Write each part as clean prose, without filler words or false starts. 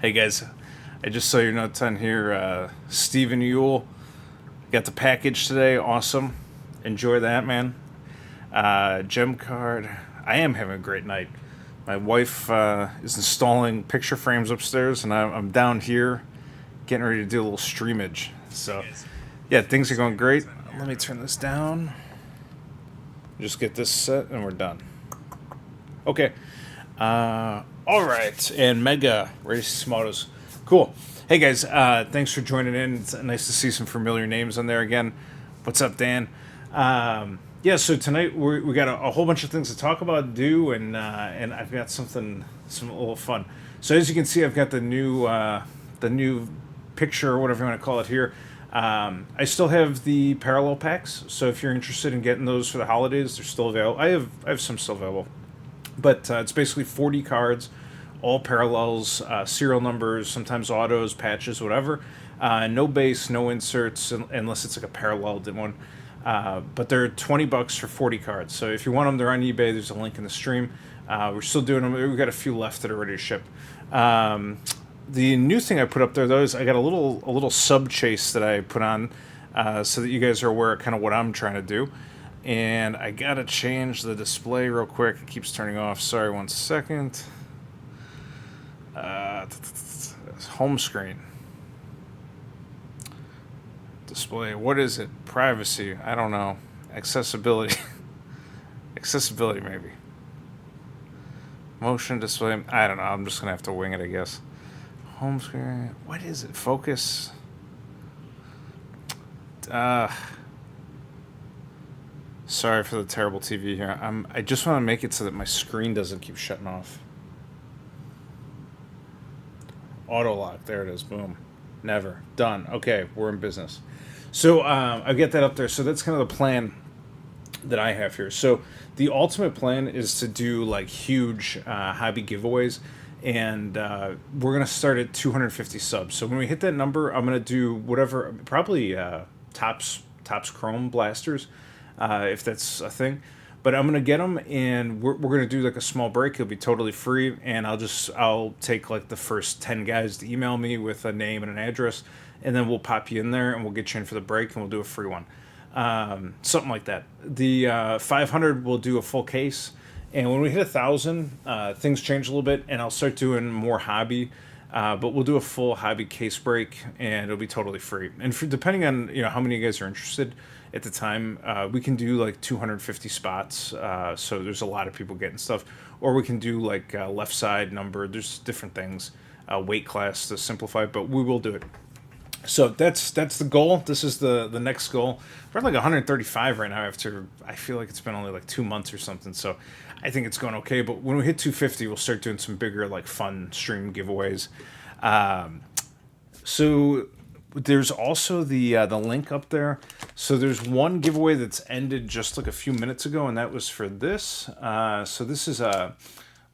Hey guys, I just saw your notes on here. Steven Yule got the package today. Awesome. Enjoy that, man. Gem card. I am having a great night. My wife is installing picture frames upstairs, and I'm down here getting ready to do a little streamage. So, yeah, things are going great. Let me turn this down. Just get this set, and we're done. Okay. All right, and Mega Race Motos. Cool. Hey guys, thanks for joining in. It's nice to see some familiar names on there again. What's up, Dan? Yeah, so tonight we got a whole bunch of things to talk about, do, and I've got some a little fun. So as you can see, I've got the new picture or whatever you want to call it here. I still have the parallel packs, so if you're interested in getting those for the holidays, they're still available. I have some still available. But it's basically 40 cards, all parallels, serial numbers, sometimes autos, patches, whatever. No base, no inserts, unless it's like a paralleled one. But they're $20 for 40 cards. So if you want them, they're on eBay. There's a link in the stream. We're still doing them. We've got a few left that are ready to ship. The new thing I put up there, though, is I got a little sub chase that I put on so that you guys are aware of kind of what I'm trying to do. And I gotta change the display real quick. It keeps turning off. Sorry, 1 second. Home screen. Display. What is it? Privacy. I don't know. Accessibility. Accessibility, maybe. Motion display. I don't know. I'm just gonna have to wing it, I guess. Home screen. What is it? Focus. Sorry for the terrible TV here. I just want to make it so that my screen doesn't keep shutting off. Auto lock. There it is. Boom. Never. Done. Okay, we're in business. So I get that up there. So that's kind of the plan that I have here. So the ultimate plan is to do like huge hobby giveaways. And we're going to start at 250 subs. So when we hit that number, I'm going to do whatever, probably Tops Chrome blasters. If that's a thing, but I'm gonna get them, and we're gonna do like a small break. It'll be totally free, and I'll take like the first 10 guys to email me with a name and an address, and then we'll pop you in there, and we'll get you in for the break, and we'll do a free one, something like that. The 500 we'll do a full case, and when we hit 1,000, things change a little bit, and I'll start doing more hobby. But we'll do a full hobby case break, and it'll be totally free. And depending on how many of you guys are interested at the time, we can do like 250 spots. So there's a lot of people getting stuff, or we can do like left side number. There's different things, weight class to simplify, but we will do it. So that's the goal. This is the next goal. We're at like 135 right now. After I feel like it's been only like 2 months or something. So I think it's going okay. But when we hit 250, we'll start doing some bigger like fun stream giveaways. So there's also the link up there. So there's one giveaway that's ended just like a few minutes ago, and that was for this. So this is a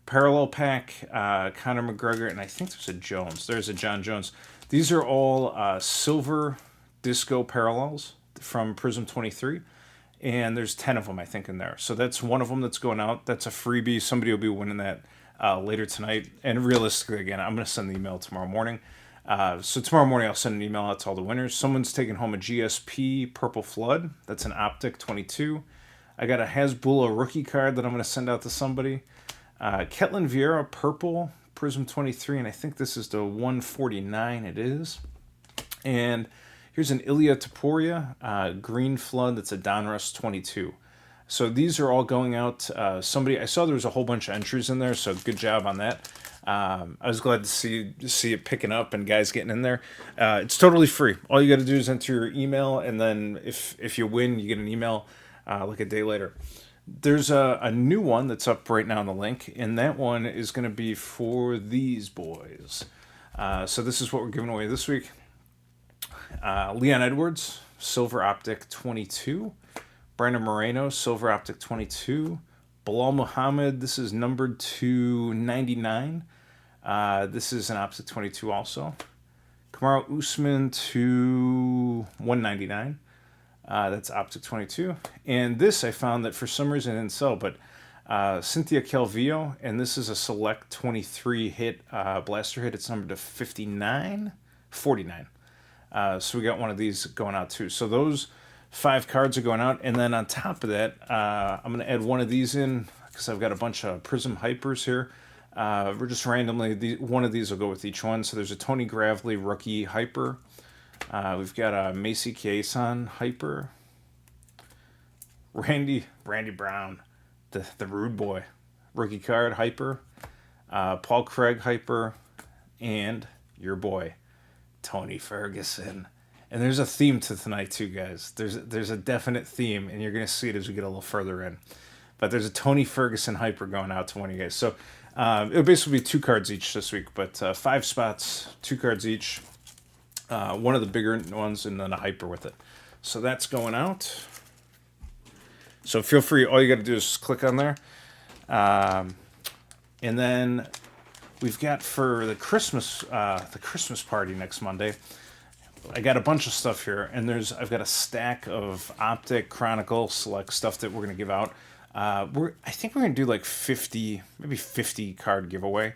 parallel pack, Conor McGregor, and I think there's a Jones. There's a John Jones. These are all silver disco parallels from Prism 23, and there's 10 of them, I think, in there. So that's one of them that's going out. That's a freebie. Somebody will be winning that later tonight. And realistically, again, I'm going to send the email tomorrow morning. So tomorrow morning, I'll send an email out to all the winners. Someone's taking home a GSP Purple Flood. That's an Optic 22. I got a Hasbulla rookie card that I'm going to send out to somebody. Ketlin Vieira Purple Prism 23, and I think this is the 149 it is. And here's an Ilya Taporia Green Flood. That's a Donruss 22. So these are all going out. I saw there was a whole bunch of entries in there, so good job on that. I was glad to see it picking up and guys getting in there. It's totally free. All you got to do is enter your email, and then if you win, you get an email like a day later. There's a new one that's up right now on the link, and that one is going to be for these boys. So this is what we're giving away this week. Leon Edwards, Silver Optic 22. Brandon Moreno, Silver Optic 22. Bilal Muhammad, this is numbered to 99. This is an Optic 22 also. Kamaru Usman to 199. That's Optic 22. And this I found that for some reason it didn't sell, but Cynthia Calvillo, and this is a select 23 hit blaster hit. It's numbered to 59, 49. So we got one of these going out too. So those 5 cards are going out, and then on top of that, I'm going to add one of these in because I've got a bunch of Prism Hypers here. We're just randomly, one of these will go with each one. So there's a Tony Gravely rookie Hyper. We've got a Macy Chiasson Hyper. Randy Brown, the rude boy, rookie card Hyper. Paul Craig Hyper, and your boy, Tony Ferguson. And there's a theme to tonight too, guys. There's a definite theme, and you're going to see it as we get a little further in. But there's a Tony Ferguson Hyper going out to one of you guys. So it'll basically be 2 cards each this week, but 5 spots, 2 cards each. One of the bigger ones, and then a Hyper with it. So that's going out. So feel free, all you got to do is just click on there. And then we've got for the Christmas party next Monday, I got a bunch of stuff here, and I've got a stack of Optic Chronicle select stuff that we're going to give out. I think we're going to do like 50 card giveaway.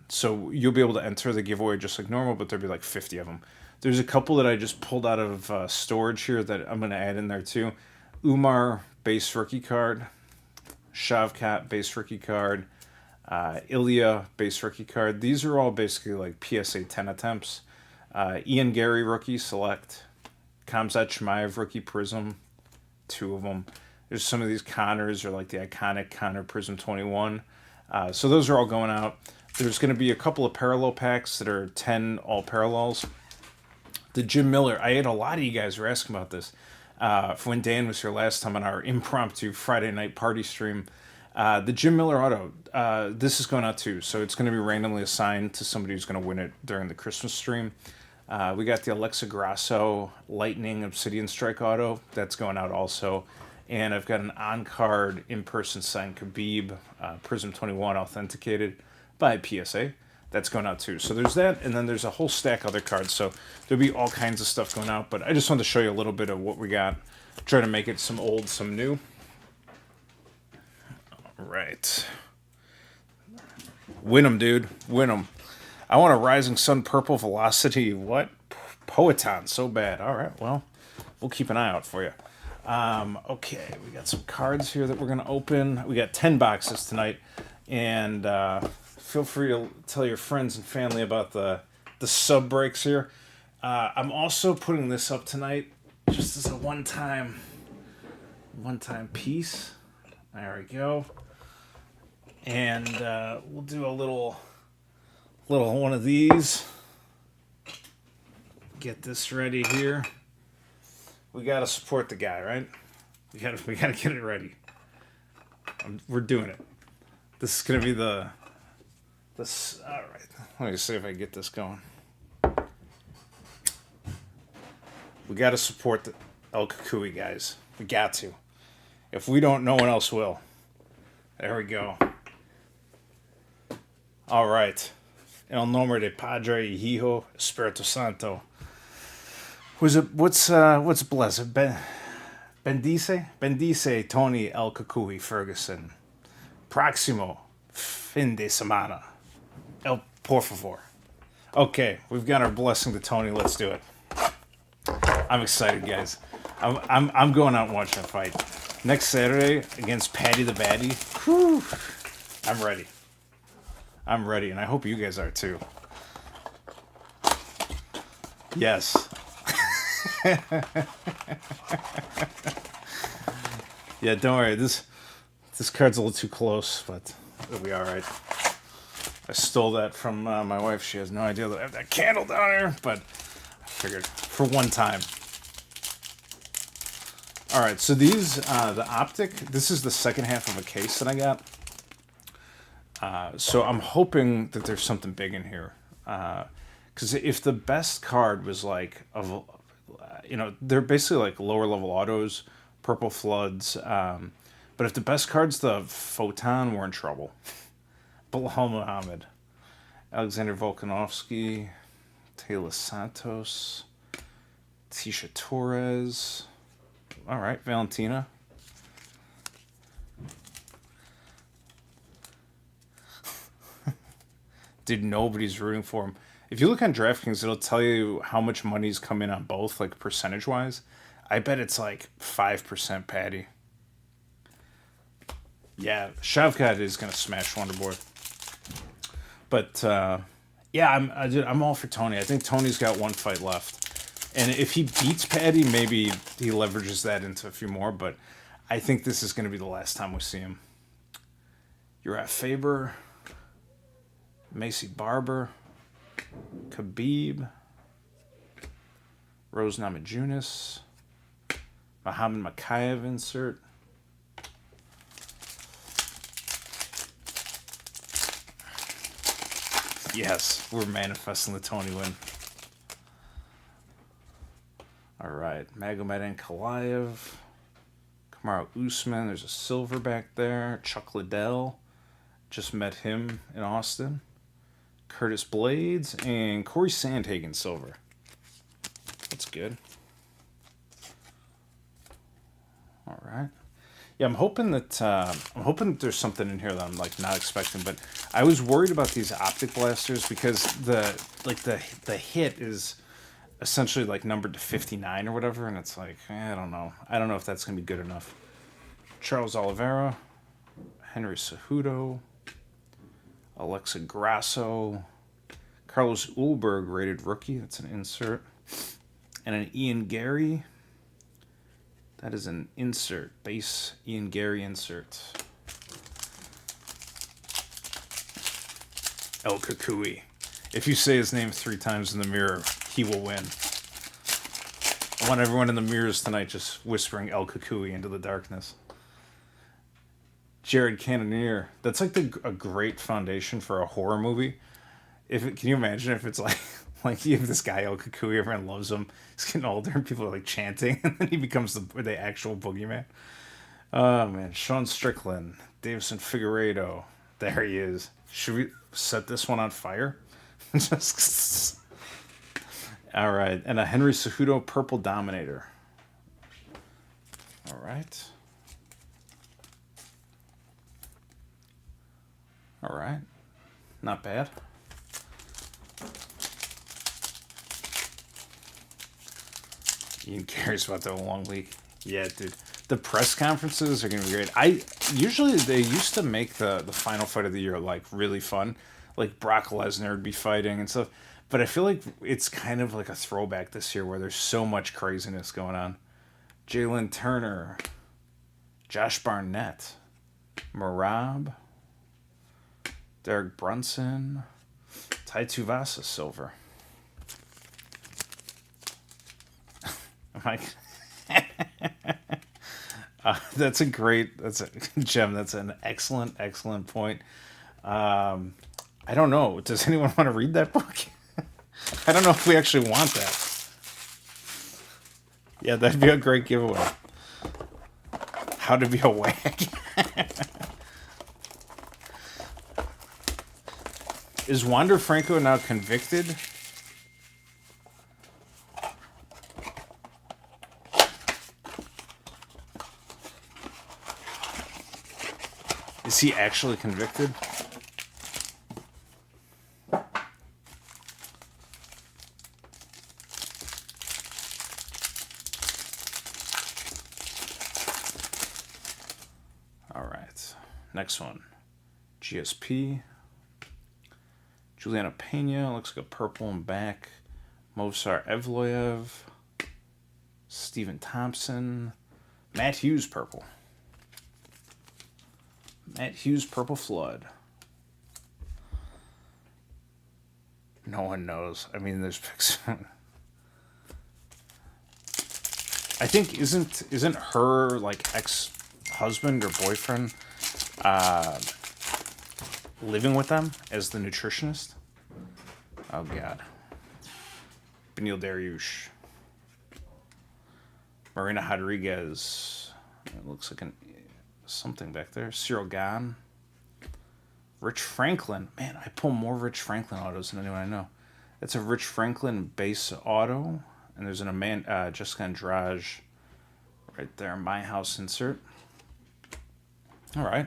So you'll be able to enter the giveaway just like normal, but there'll be like 50 of them. There's a couple that I just pulled out of storage here that I'm going to add in there too. Umar base rookie card, Shavkat base rookie card, Ilya base rookie card. These are all basically like PSA 10 attempts. Ian Gary rookie select, Khamzat Chimaev rookie Prism, 2 of them. There's some of these Connors are like the iconic Connor Prism 21. So those are all going out. There's going to be a couple of parallel packs that are 10 all parallels. The Jim Miller, I had a lot of you guys were asking about this. When Dan was here last time on our impromptu Friday night party stream, the Jim Miller auto, this is going out too. So it's going to be randomly assigned to somebody who's going to win it during the Christmas stream. We got the Alexa Grasso Lightning Obsidian Strike auto. That's going out also. And I've got an on-card in-person signed Khabib Prism 21 authenticated by PSA. That's going out too. So there's that, and then there's a whole stack of other cards. So there'll be all kinds of stuff going out. But I just wanted to show you a little bit of what we got. Try to make it some old, some new. All right. Win them, dude. Win them. I want a Rising Sun Purple Velocity. What? Photons. So bad. All right. Well, we'll keep an eye out for you. Okay. We got some cards here that we're going to open. We got 10 boxes tonight. And feel free to tell your friends and family about the sub breaks here. I'm also putting this up tonight just as a one-time piece. There we go. And we'll do a little one of these. Get this ready here. We gotta support the guy, right? We gotta get it ready. We're doing it. This is gonna be this. All right. Let me see if I can get this going. We gotta support the El Kukui guys. We got to. If we don't, no one else will. There we go. All right. El nombre de Padre y Hijo Espíritu Santo. What's blessed? Bendice Tony El Kukui Ferguson. Próximo fin de semana. El por favor. Okay, we've got our blessing to Tony. Let's do it. I'm excited, guys. I'm going out and watching a fight next Saturday against Patty the Baddie. Whew. I'm ready, and I hope you guys are too. Yes. Yeah, don't worry. This card's a little too close, but it'll be all right. I stole that from my wife. She has no idea that I have that candle down here, but I figured for one time. All right, so these, the Optic, this is the second half of a case that I got. So I'm hoping that there's something big in here. Because if the best card was like, they're basically like lower level autos, purple floods. But if the best card's the Photon, we're in trouble. Bilal Muhammad, Alexander Volkanovski, Taylor Santos, Tisha Torres. All right, Valentina. Dude, nobody's rooting for him. If you look on DraftKings, it'll tell you how much money's come in on both, like percentage wise. I bet it's like 5% Patty. Yeah, Shavkat is gonna smash Wonderboy. But yeah, I'm all for Tony. I think Tony's got one fight left, and if he beats Patty, maybe he leverages that into a few more. But I think this is gonna be the last time we see him. Uriah Faber, Macy Barber, Khabib, Rose Namajunas, Muhammad Makayev insert. Yes, we're manifesting the Tony win. All right, Magomed Ankalaev, Kamaru Usman. There's a silver back there. Chuck Liddell, just met him in Austin. Curtis Blades and Corey Sandhagen silver. That's good. All right. Yeah, I'm hoping that there's something in here that I'm like not expecting, but I was worried about these optic blasters because the hit is essentially like numbered to 59 or whatever, and it's like I don't know if that's gonna be good enough. Charles Oliveira, Henry Cejudo, Alexa Grasso, Carlos Ulberg rated rookie. That's an insert, and an Ian Gary. That is an insert, base Ian Gary insert. El Kukui. If you say his name 3 times in the mirror, he will win. I want everyone in the mirrors tonight just whispering El Kukui into the darkness. Jared Cannonier. That's like a great foundation for a horror movie. Can you imagine if it's like you have this guy El Kukui, everyone loves him. He's getting older, and people are like chanting, and then he becomes the actual boogeyman. Oh man, Sean Strickland, Davison Figueiredo, there he is. Should we set this one on fire? Just all right, and a Henry Cejudo Purple Dominator. All right. All right, not bad. Ian Gary's about to have a long week. Yeah, dude. The press conferences are going to be great. They used to make the final fight of the year like really fun. Like Brock Lesnar would be fighting and stuff. But I feel like it's kind of like a throwback this year where there's so much craziness going on. Jalen Turner, Josh Barnett, Marab, Derek Brunson, Tai Tuivasa silver. That's Jim. That's an excellent point. I don't know. Does anyone want to read that book? I don't know if we actually want that. Yeah, that'd be a great giveaway. How to be a wag. Is Wander Franco now convicted? Is he actually convicted? All right. Next one. GSP. Juliana Pena. Looks like a purple and back. Movsar Evloev. Stephen Thompson. Matt Hughes purple. Matt Hughes Purple Flood. No one knows. I mean, there's pics. I think isn't her like ex-husband or boyfriend living with them as the nutritionist? Oh God. Benil Dariush. Marina Rodriguez. It looks like something back there. Cyril Gahn. Rich Franklin. Man, I pull more Rich Franklin autos than anyone I know. That's a Rich Franklin base auto. And there's an Jessica Andrade right there. My house insert. All right.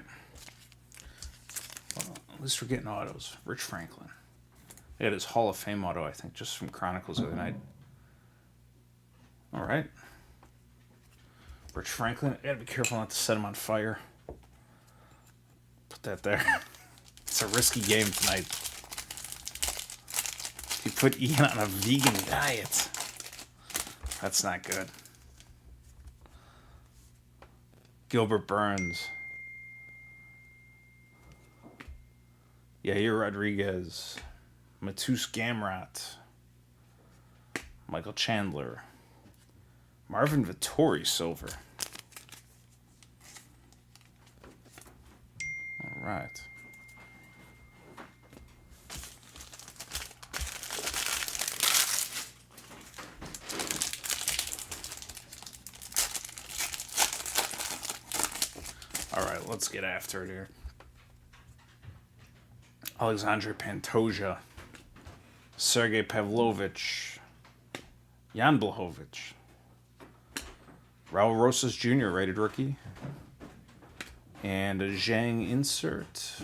Well, at least we're getting autos. Rich Franklin. He had his Hall of Fame auto, I think, just from Chronicles the other night. All right. Rich Franklin. I gotta be careful not to set him on fire. Put that there. It's a risky game tonight. You put Ian on a vegan diet. That's not good. Gilbert Burns. Yair Rodriguez. Matus Gamrot. Michael Chandler. Marvin Vittori silver. All right. All right, let's get after it here. Alexandre Pantoja. Sergei Pavlovich. Jan Blachowicz. Raul Rosas Jr., rated rookie. And a Zhang insert.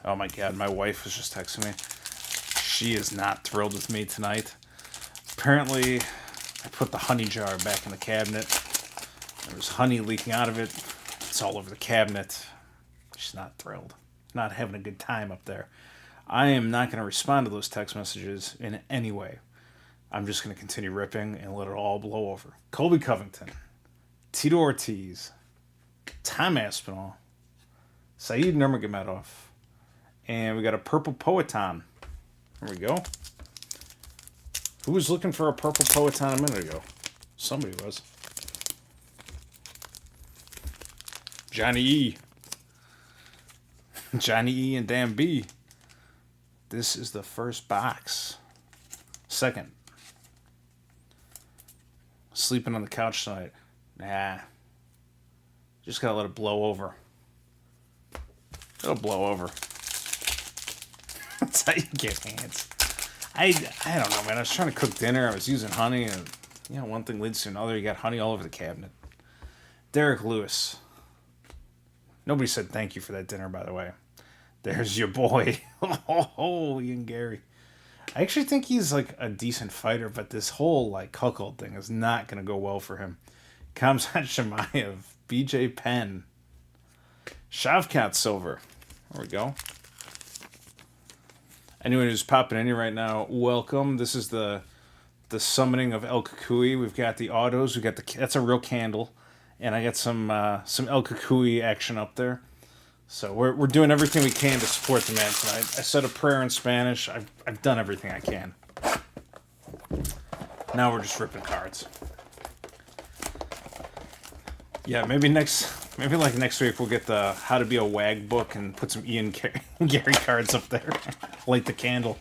Oh my god, my wife was just texting me. She is not thrilled with me tonight. Apparently, I put the honey jar back in the cabinet. There was honey leaking out of it. It's all over the cabinet. She's not thrilled. Not having a good time up there. I am not going to respond to those text messages in any way. I'm just going to continue ripping and let it all blow over. Colby Covington. Tito Ortiz. Tom Aspinall. Saeed Nurmagomedov. And we got a purple Poetan. There we go. Who was looking for a purple Poetan a minute ago? Somebody was. Johnny E. Johnny E and Dan B. This is the first box. Second. Sleeping on the couch tonight. Nah. Just gotta let it blow over. It'll blow over. That's how you get hands. I don't know, man. I was trying to cook dinner. I was using honey, and one thing leads to another. You got honey all over the cabinet. Derek Lewis. Nobody said thank you for that dinner, by the way. There's your boy. Oh, Ian Gary. I actually think he's like a decent fighter, but this whole like cuckold thing is not going to go well for him. Khamzat Chimaev, BJ Penn, Shavkat silver. There we go. Anyone who's popping in here right now, welcome. This is the summoning of El Kukui. We've got the autos. We got that's a real candle, and I got some El Kukui action up there. So we're doing everything we can to support the man tonight. I said a prayer in Spanish. I've done everything I can. Now we're just ripping cards. Yeah, maybe next week we'll get the How to Be a Wag book and put some Ian Gary cards up there. Light the candle.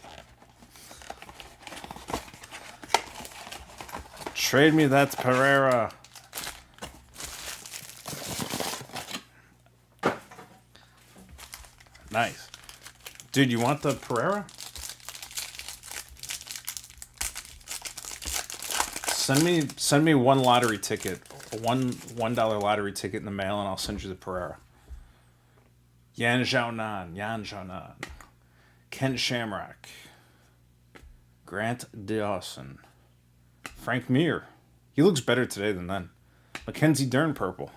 Trade me that Pereira. Nice. Dude, you want the Pereira? Send me one lottery ticket. $1 lottery ticket in the mail, and I'll send you the Pereira. Yan Xiaonan. Kent Shamrock. Grant Dawson. Frank Mir. He looks better today than then. Mackenzie Dern purple.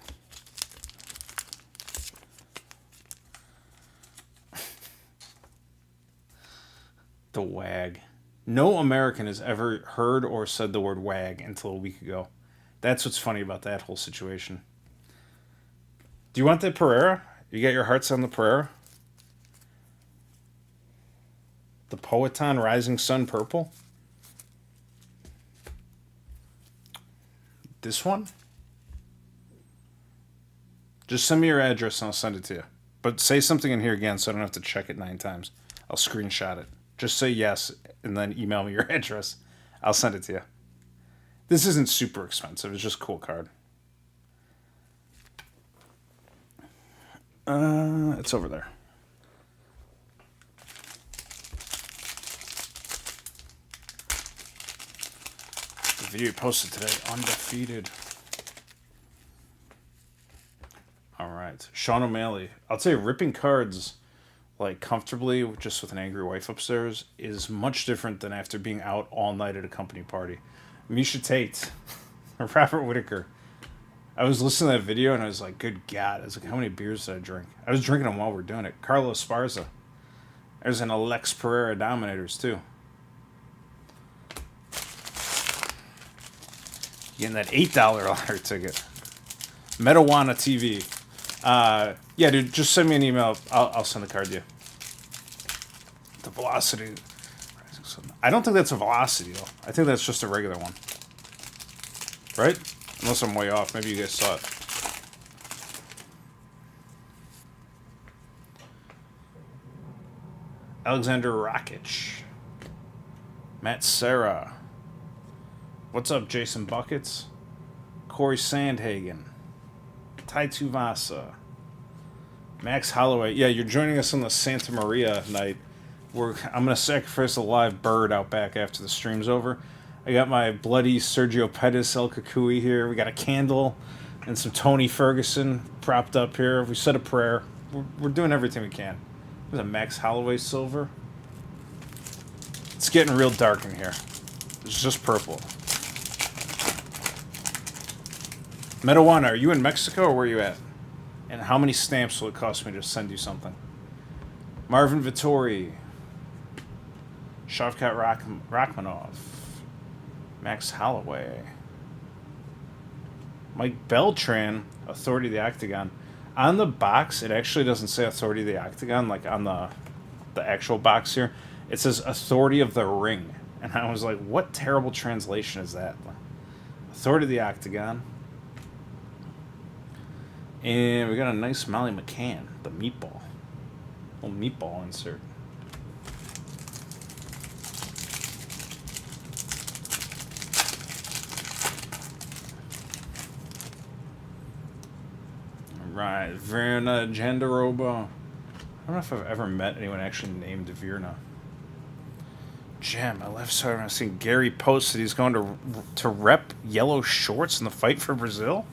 The wag. No American has ever heard or said the word wag until a week ago. That's what's funny about that whole situation. Do you want that Pereira? You got your hearts on the Pereira? The Poetan Rising Sun purple? This one? Just send me your address and I'll send it to you. But say something in here again so I don't have to check it 9 times. I'll screenshot it. Just say yes and then email me your address. I'll send it to you. This isn't super expensive. It's just a cool card. It's over there. The video posted today, undefeated. All right, Sean O'Malley. I'll tell you, ripping cards like comfortably just with an angry wife upstairs is much different than after being out all night at a company party. Misha Tate, or Robert Whitaker. I was listening to that video and I was like, good God. I was like, how many beers did I drink? I was drinking them while we are doing it. Carlos Esparza. There's an Alex Pereira Dominators too. Getting that $8 lottery ticket. Metawana TV. Yeah, dude, just send me an email. I'll send the card to you. The Velocity. I don't think that's a Velocity, though. I think that's just a regular one. Right? Unless I'm way off. Maybe you guys saw it. Alexander Rakic. Matt Serra. What's up, Jason Buckets? Corey Sandhagen. Tai Tuvasa. Max Holloway. Yeah, you're joining us on the Santa Maria night. I'm going to sacrifice a live bird out back after the stream's over. I got my bloody Sergio Pettis El Kukui here. We got a candle and some Tony Ferguson propped up here. We said a prayer. We're doing everything we can. There's a Max Holloway silver. It's getting real dark in here. It's just purple. Metawana, are you in Mexico or where are you at? And how many stamps will it cost me to send you something? Marvin Vittori. Shavkat Rachmanov. Max Holloway. Mike Beltran, Authority of the Octagon. On the box, it actually doesn't say Authority of the Octagon, like on the actual box here. It says Authority of the Ring. And I was like, what terrible translation is that? Authority of the Octagon. And we got a nice Molly McCann, the meatball. Little meatball insert. Right, Virna Jandaroba. I don't know if I've ever met anyone actually named Virna. Jam, my left side, I've seen Gary post that he's going to rep yellow shorts in the fight for Brazil.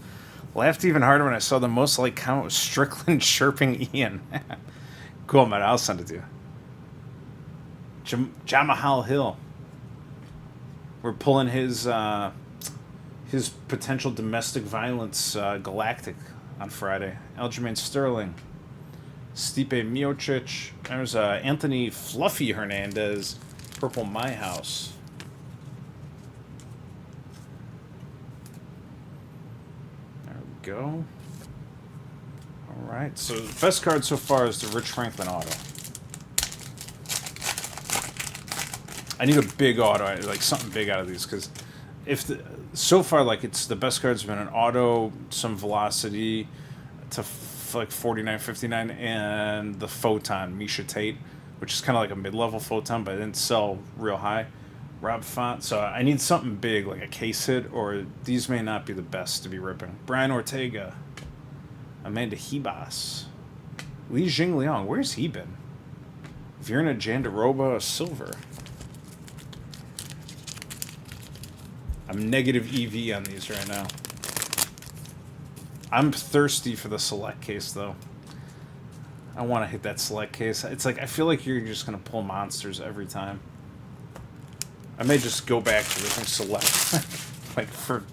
Laughed even harder when I saw the most liked comment was Strickland chirping Ian. Cool, man. I'll send it to you. Jamahal Hill. We're pulling his potential domestic violence galactic on Friday. Aljamain Sterling. Stipe Miocic. There's Anthony Fluffy Hernandez. Purple My House. Go. All right. So the best card so far is the Rich Franklin auto. I need a big auto, like something big out of these, because so far like it's the best cards have been an auto, some velocity, to like 49.59, and the Photon Misha Tate, which is kind of like a mid-level Photon, but it didn't sell real high. Rob Font. So I need something big, like a case hit, or these may not be the best to be ripping. Brian Ortega. Amanda Hebas. Li Jingliang. Where's he been? Virna Jandaroba silver. I'm negative EV on these right now. I'm thirsty for the select case, though. I want to hit that select case. It's like, I feel like you're just going to pull monsters every time. I may just go back to everything select. Like for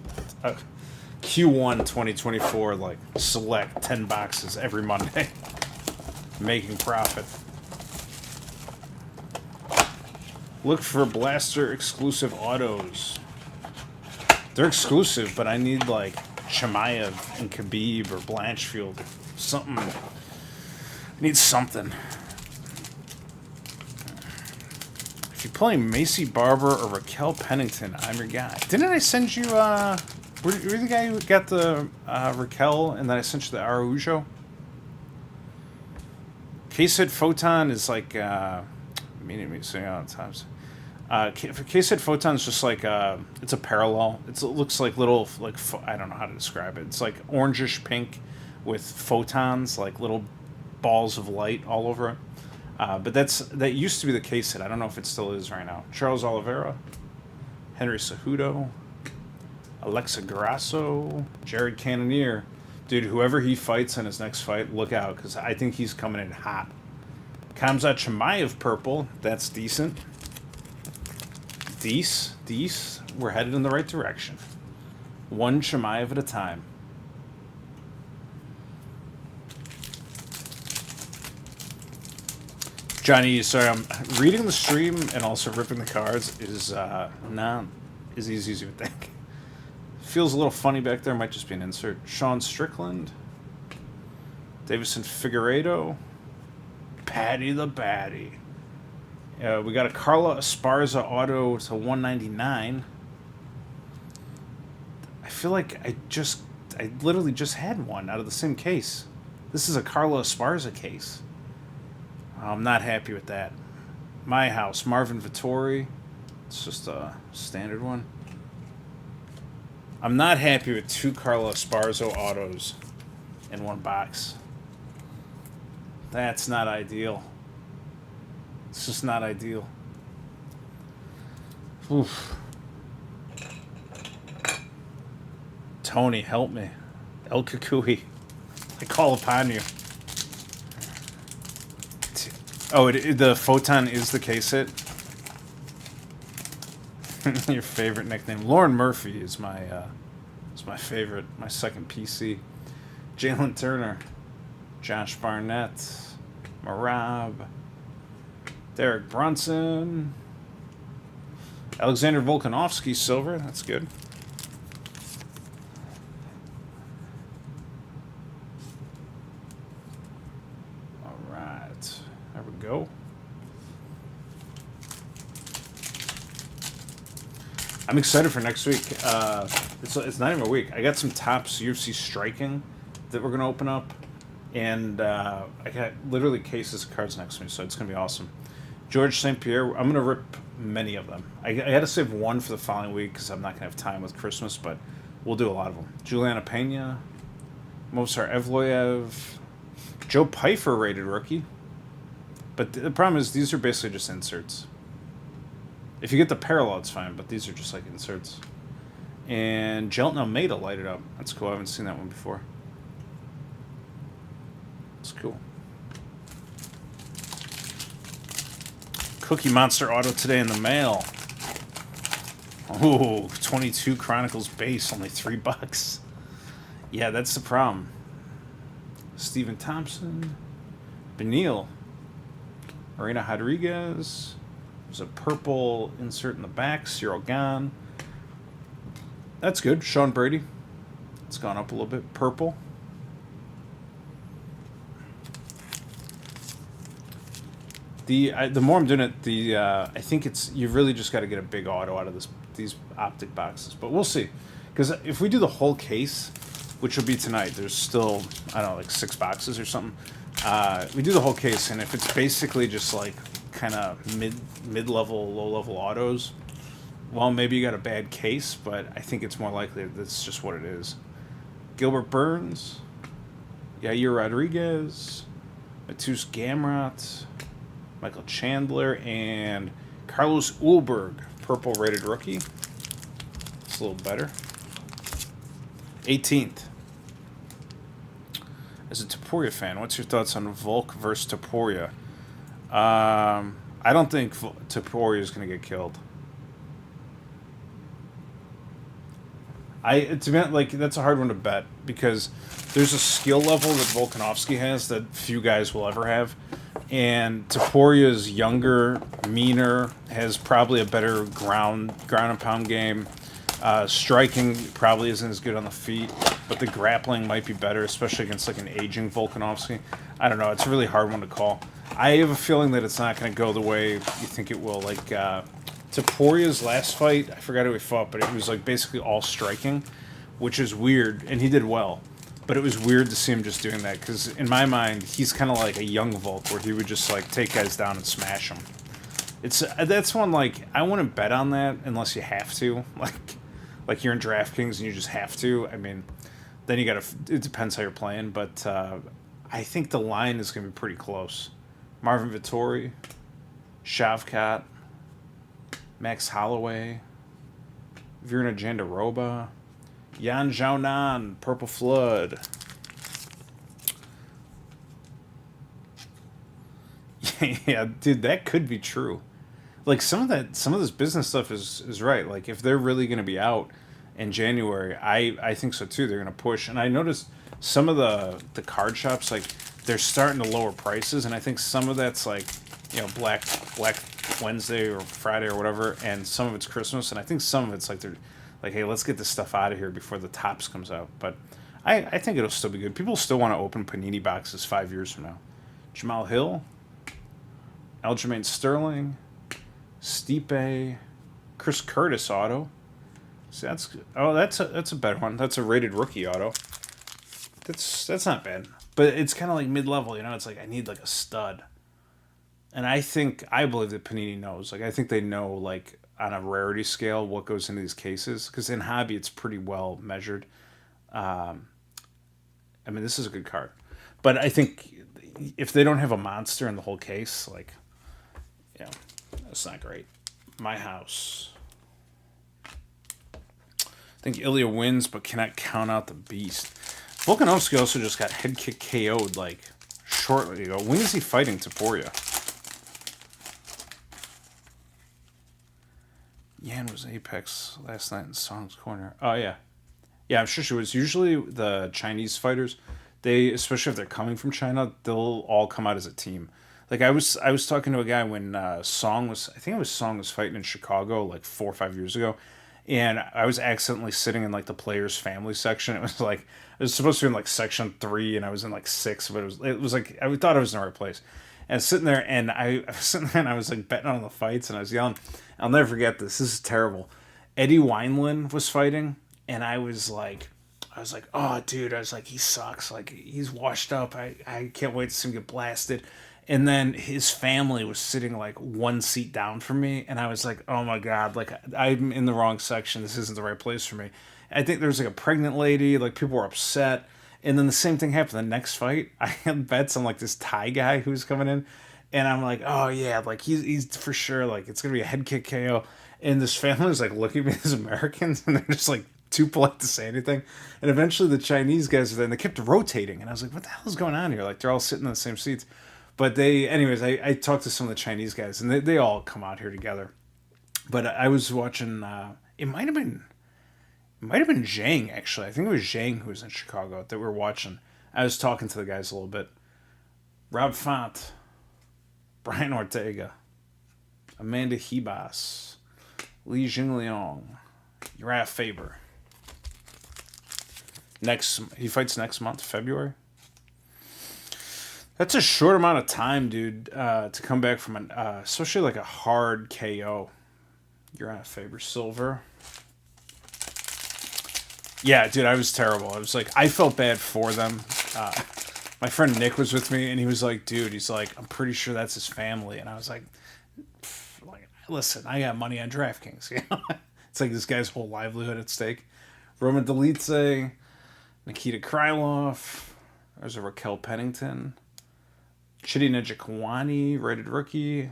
Q1 2024, like select 10 boxes every Monday. Making profit. Look for Blaster exclusive autos. They're exclusive, but I need like Chimaev and Khabib or Blanchfield. Something. I need something. If you're playing Macy Barber or Raquel Pennington, I'm your guy. Didn't I send you, were you the guy who got the Raquel and then I sent you the Araujo? Case hit Photon is like, meaning me saying all the times. Case hit Photon is just like, it's a parallel. It looks like little, like, I don't know how to describe it. It's like orangish pink with photons, like little balls of light all over it. But that used to be the case hit. I don't know if it still is right now. Charles Oliveira, Henry Cejudo, Alexa Grasso, Jared Cannonier. Dude, whoever he fights in his next fight, look out, because I think he's coming in hot. Kamzat Chimaev purple. That's decent. Dece. We're headed in the right direction. One Chimaev at a time. Johnny, sorry, I'm reading the stream and also ripping the cards is not as easy as you would think. Feels a little funny back there. Might just be an insert. Sean Strickland. Davison Figueiredo. Patty the Batty. We got a Carla Esparza auto to 199. I feel like I literally just had one out of the same case. This is a Carla Esparza case. I'm not happy with that. My House, Marvin Vittori. It's just a standard one. I'm not happy with two Carla Esparza autos in one box. That's not ideal. It's just not ideal. Oof. Tony, help me. El Kukui, I call upon you. Oh, the Photon is the case hit? Your favorite nickname. Lauren Murphy is my favorite, my second PC. Jalen Turner. Josh Barnett. Marab. Derek Brunson. Alexander Volkanovski silver. That's good. Go. I'm excited for next week. It's not even a week. I got some Topps UFC striking that we're going to open up. And I got literally cases of cards next to me, so it's going to be awesome. George St. Pierre, I'm going to rip many of them. I had to save one for the following week because I'm not going to have time with Christmas, but we'll do a lot of them. Juliana Pena, Mozart Evloev, Joe Pfeiffer rated rookie. But the problem is these are basically just inserts. If you get the parallel, it's fine, but these are just like inserts. And Jelton Almeida lighted up. That's cool. I haven't seen that one before. It's cool. Cookie Monster auto today in the mail. Oh, 22 Chronicles base, only $3. Yeah, that's the problem. Stephen Thompson. Benil. Marina Rodriguez. There's a purple insert in the back. Cyril Gahn. That's good. Sean Brady. It's gone up a little bit. Purple. The more I'm doing it, I think you've really just got to get a big auto out of these Optic boxes. But we'll see. Because if we do the whole case, which will be tonight, there's still, I don't know, like 6 boxes or something. We do the whole case, and if it's basically just like kind of mid-level, low-level autos, well, maybe you got a bad case, but I think it's more likely that's just what it is. Gilbert Burns, Yair Rodriguez, Matus Gamrot, Michael Chandler, and Carlos Ulberg, purple rated rookie. It's a little better. 18th. As a Taporia fan, what's your thoughts on Volk versus Taporia? I don't think Taporia is going to get killed. That's a hard one to bet because there's a skill level that Volkanovski has that few guys will ever have, and Taporia is younger, meaner, has probably a better ground and pound game. Striking probably isn't as good on the feet, but the grappling might be better, especially against like an aging Volkanovski. I don't know. It's a really hard one to call. I have a feeling that it's not going to go the way you think it will. Like Taporia's last fight, I forgot who he fought, but it was like basically all striking, which is weird, and he did well. But it was weird to see him just doing that because in my mind, he's kind of like a young Volk where he would just like take guys down and smash them. That's one like I wouldn't bet on that unless you have to. Like you're in DraftKings and you just have to. I mean, then you gotta. It depends how you're playing, but I think the line is gonna be pretty close. Marvin Vittori, Shavkat, Max Holloway, Virna Jandiroba, Yan Xiaonan, Purple Flood. Yeah, dude, that could be true. Like some of this business stuff is right. Like if they're really going to be out in January, I think so too. They're going to push, and I noticed some of the card shops like they're starting to lower prices, and I think some of that's like Black Wednesday or Friday or whatever, and some of it's Christmas, and I think some of it's like they're like, hey, let's get this stuff out of here before the tops comes out. But I think it'll still be good. People still want to open Panini boxes 5 years from now. Jamal Hill, Aljamain Sterling, Stipe, Chris Curtis auto. See, that's a better one. That's a rated rookie auto. That's not bad, but it's kind of like mid level. It's like I need like a stud, and I believe that Panini knows. Like I think they know like on a rarity scale what goes into these cases because in hobby it's pretty well measured. I mean, this is a good card, but I think if they don't have a monster in the whole case, like, that's not great. My house. I think Ilya wins, but cannot count out the beast. Volkanovski also just got head kick KO'd like shortly ago. When is he fighting Taporia? Yan was Apex last night in Song's Corner. Oh yeah, yeah. I'm sure she was. Usually the Chinese fighters, they especially if they're coming from China, they'll all come out as a team. Like I was talking to a guy when Song was, I think it was Song was fighting in Chicago like 4 or 5 years ago, and I was accidentally sitting in like the players' family section. It was like it was supposed to be in like section 3, and I was in like 6, but it was like I thought I was in the right place. And I was sitting there, and I was sitting there, and I was like betting on the fights, and I was yelling. I'll never forget this. This is terrible. Eddie Wineland was fighting, and I was like, oh, dude, I was like, he sucks. Like he's washed up. I can't wait to see him get blasted. And then his family was sitting like one seat down from me, and I was like, oh my god, like I'm in the wrong section. This isn't the right place for me. I think there was like a pregnant lady. Like people were upset. And then the same thing happened the next fight. I had bets on like this Thai guy who's coming in, and I'm like, oh yeah, like he's for sure like it's gonna be a head kick KO. And this family was like looking at me as Americans, and they're just like too polite to say anything. And eventually the Chinese guys were there, and they kept rotating, and I was like, what the hell is going on here? Like they're all sitting in the same seats. But anyways, I talked to some of the Chinese guys, and they all come out here together. But I was watching. It might have been Zhang, actually. I think it was Zhang who was in Chicago that we were watching. I was talking to the guys a little bit. Rob Font, Brian Ortega, Amanda Hebas, Li Jingliang, Uriah Faber. He fights next month, February. That's a short amount of time, dude, to come back from especially like a hard KO. Uriah Faber Silver. Yeah, dude, I was terrible. I was like, I felt bad for them. My friend Nick was with me, and he was like, dude, he's like, I'm pretty sure that's his family. And I was like, listen, I got money on DraftKings. It's like this guy's whole livelihood at stake. Roman Dolidze, Nikita Krylov. There's a Raquel Pennington. Chidi Njokuani, rated rookie.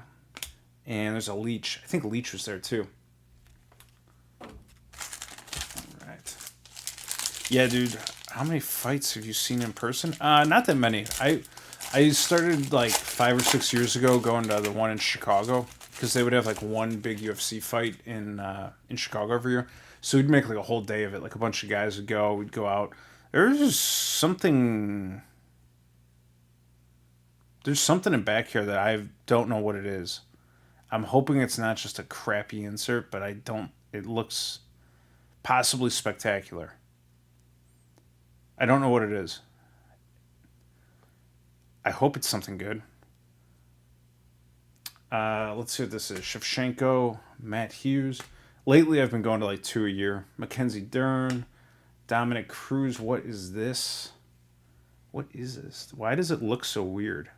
And there's a Leach. I think Leach was there too. Yeah, dude. How many fights have you seen in person? Not that many. I started like 5 or 6 years ago going to the one in Chicago because they would have like one big UFC fight in Chicago every year. So we'd make like a whole day of it. Like a bunch of guys would go. We'd go out. There's something in back here that I don't know what it is. I'm hoping it's not just a crappy insert, but it looks possibly spectacular. I don't know what it is. I hope it's something good. Let's see what this is. Shevchenko, Matt Hughes. Lately, I've been going to like 2 a year. Mackenzie Dern, Dominic Cruz. What is this? What is this? Why does it look so weird?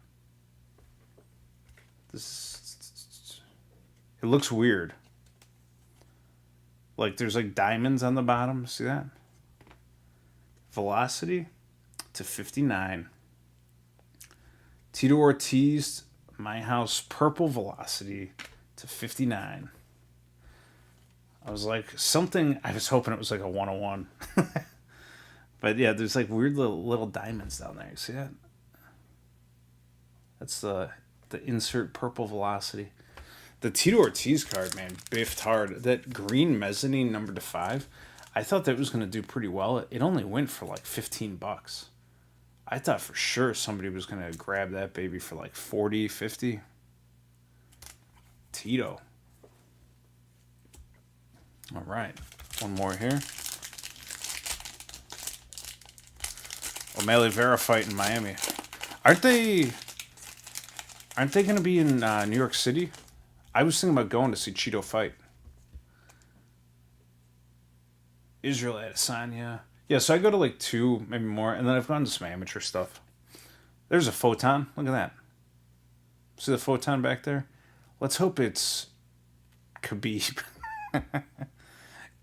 It looks weird. Like there's like diamonds on the bottom. See that? Velocity to 59. Tito Ortiz, My House, purple velocity to 59. I was like, I was hoping it was like a 101. But yeah, there's like weird little diamonds down there. You see that? That's the The insert purple velocity. The Tito Ortiz card, man, biffed hard. That green mezzanine number to 5, I thought that was going to do pretty well. It only went for like $15. I thought for sure somebody was going to grab that baby for like 40, 50. Tito. All right. One more here. O'Malley Vera fight in Miami. Aren't they going to be in New York City? I was thinking about going to see Cheeto fight. Israel Adesanya. Yeah, so I go to like 2, maybe more, and then I've gone to some amateur stuff. There's a Photon. Look at that. See the Photon back there? Let's hope it's Khabib.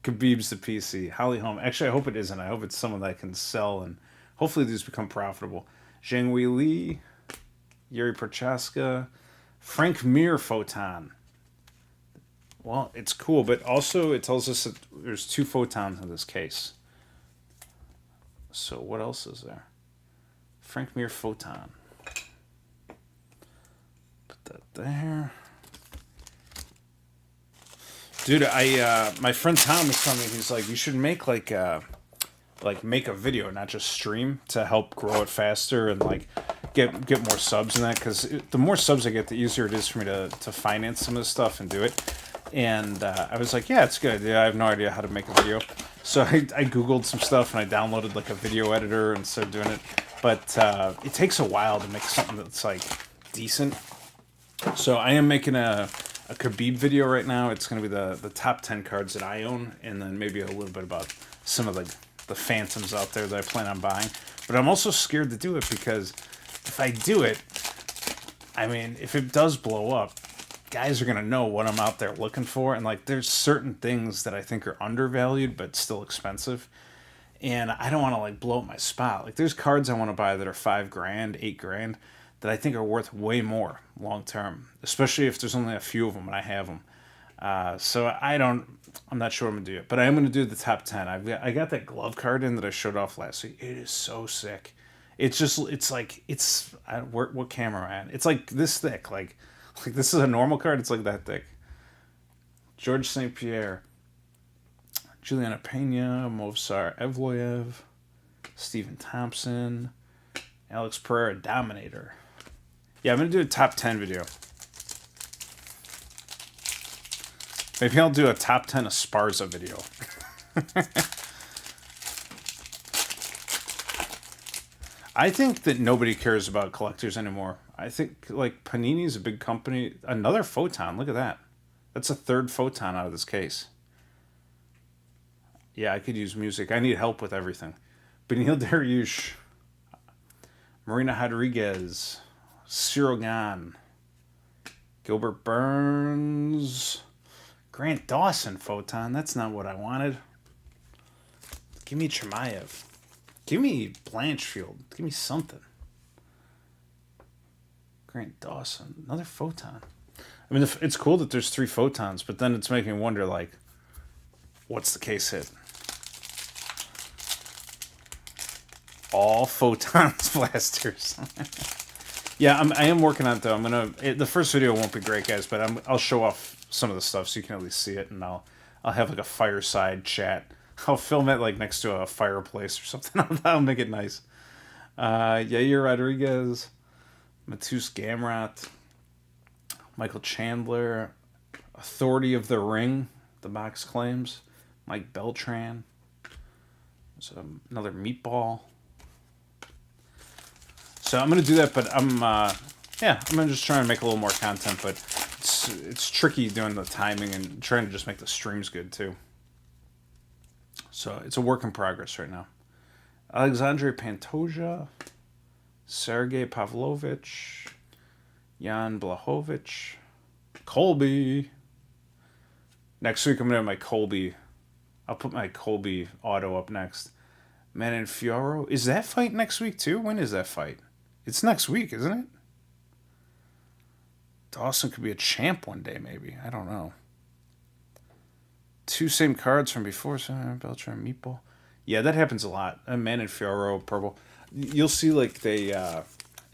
Khabib's the PC. Holly Holm. Actually, I hope it isn't. I hope it's someone that I can sell, and hopefully these become profitable. Zhang Wei Li, Yuri Prochaska, Frank Mir Photon. Well, it's cool, but also it tells us that there's 2 Photons in this case. So what else is there? Frank Mir Photon. Put that there. Dude, my friend Tom was telling me, he's like, you should make make a video, not just stream, to help grow it faster and like get more subs in that, because the more subs I get, the easier it is for me to finance some of this stuff and do it. And I was like, yeah, it's a good idea. I have no idea how to make a video. So I Googled some stuff and I downloaded like a video editor and started doing it. But it takes a while to make something that's like decent. So I am making a Khabib video right now. It's going to be the top 10 cards that I own, and then maybe a little bit about some of the phantoms out there that I plan on buying. But I'm also scared to do it because if I do it, I mean, if it does blow up, guys are going to know what I'm out there looking for. And like, there's certain things that I think are undervalued but still expensive. And I don't want to like blow up my spot. Like, there's cards I want to buy that are $5,000, $8,000 that I think are worth way more long term, especially if there's only a few of them and I have them. So I'm not sure I'm gonna do it, but I am gonna do the top 10. I got that glove card in that I showed off last week. It is so sick. What camera am I at? It's like this thick. Like this is a normal card. It's like that thick. George St. Pierre, Juliana Pena, Movsar Evloev, Stephen Thompson, Alex Pereira, Dominator. Yeah, I'm going to do a top 10 video. Maybe I'll do a top 10 Esparza video. I think that nobody cares about collectors anymore. I think, like, Panini's a big company. Another Photon. Look at that. That's a 3rd Photon out of this case. Yeah, I could use music. I need help with everything. Benil Dariush, Marina Rodriguez, Cyril Gahn, Gilbert Burns, Grant Dawson Photon. That's not what I wanted. Give me Chimaev. Give me Blanchfield. Give me something. Grant Dawson. Another Photon. I mean, it's cool that there's 3 Photons, but then it's making me wonder, like, what's the case hit? All Photons blasters. Yeah, I am working on it, though. The first video won't be great, guys, but I'll show off some of the stuff so you can at least see it, and I'll have like a fireside chat. I'll film it like next to a fireplace or something. That'll make it nice. Yair Rodriguez, Matus Gamrot, Michael Chandler, Authority of the Ring, the box claims, Mike Beltran. There's another Meatball. So I'm going to do that, but I'm going to just try and make a little more content, but it's tricky doing the timing and trying to just make the streams good, too. So it's a work in progress right now. Alexandre Pantoja, Sergei Pavlovich, Jan Blachowicz, Colby. Next week I'm going to have my Colby. I'll put my Colby auto up next. Manon Fiorot. Is that fight next week, too? When is that fight? It's next week, isn't it? Dawson could be a champ one day, maybe. I don't know. 2 same cards from before. So Beltran, Meatball. Yeah, that happens a lot. Man and Fioro, purple. You'll see, like, they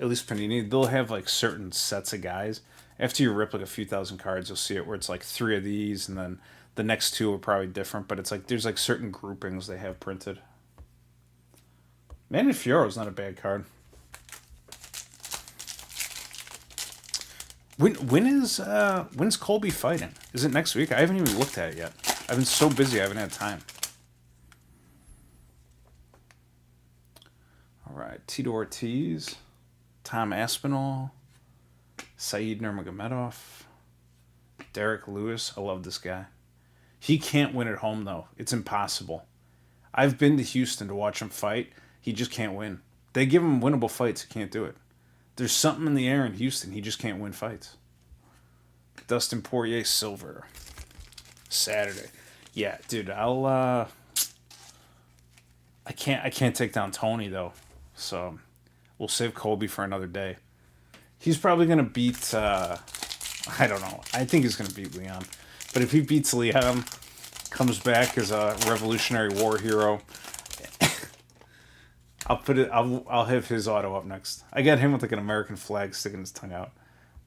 at least Panini, they'll have like certain sets of guys. After you rip like a few thousand cards, you'll see it where it's like three of these, and then the next two are probably different. But it's like there's like certain groupings they have printed. Manny Fiora's not a bad card. When's Colby fighting? Is it next week? I haven't even looked at it yet. I've been so busy, I haven't had time. All right, Tito Ortiz, Tom Aspinall, Saeed Nurmagomedov, Derek Lewis. I love this guy. He can't win at home though. It's impossible. I've been to Houston to watch him fight. He just can't win. They give him winnable fights. He can't do it. There's something in the air in Houston. He just can't win fights. Dustin Poirier silver. Saturday. Yeah, dude, I can't take down Tony though. So we'll save Colby for another day. He's probably gonna beat I don't know. I think he's gonna beat Leon. But if he beats Leon, comes back as a Revolutionary War hero, I'll have his auto up next. I got him with like an American flag sticking his tongue out.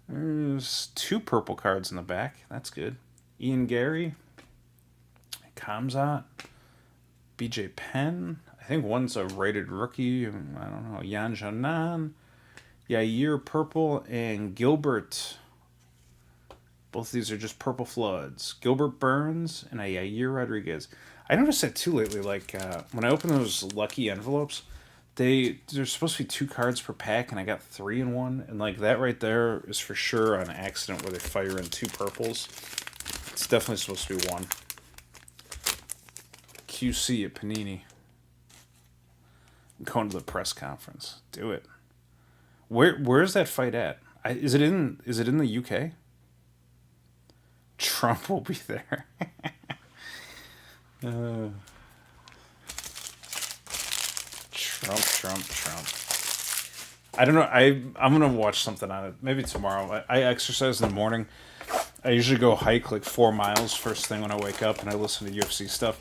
There's 2 purple cards in the back. That's good. Ian Gary, Kamzat, BJ Penn. I think one's a rated rookie. I don't know. Yan Janan, Yair purple, and Gilbert. Both of these are just purple floods. Gilbert Burns and a Yair Rodriguez. I noticed that too lately. Like when I open those lucky envelopes, there's supposed to be 2 cards per pack, and I got 3 in one. And like that right there is for sure an accident where they fire in 2 purples. It's definitely supposed to be 1. QC at Panini. I'm going to the press conference. Do it. Where's that fight at? Is it in the UK? Trump will be there. Trump. I don't know. I'm gonna watch something on it. Maybe tomorrow. I exercise in the morning. I usually go hike like 4 miles first thing when I wake up, and I listen to UFC stuff.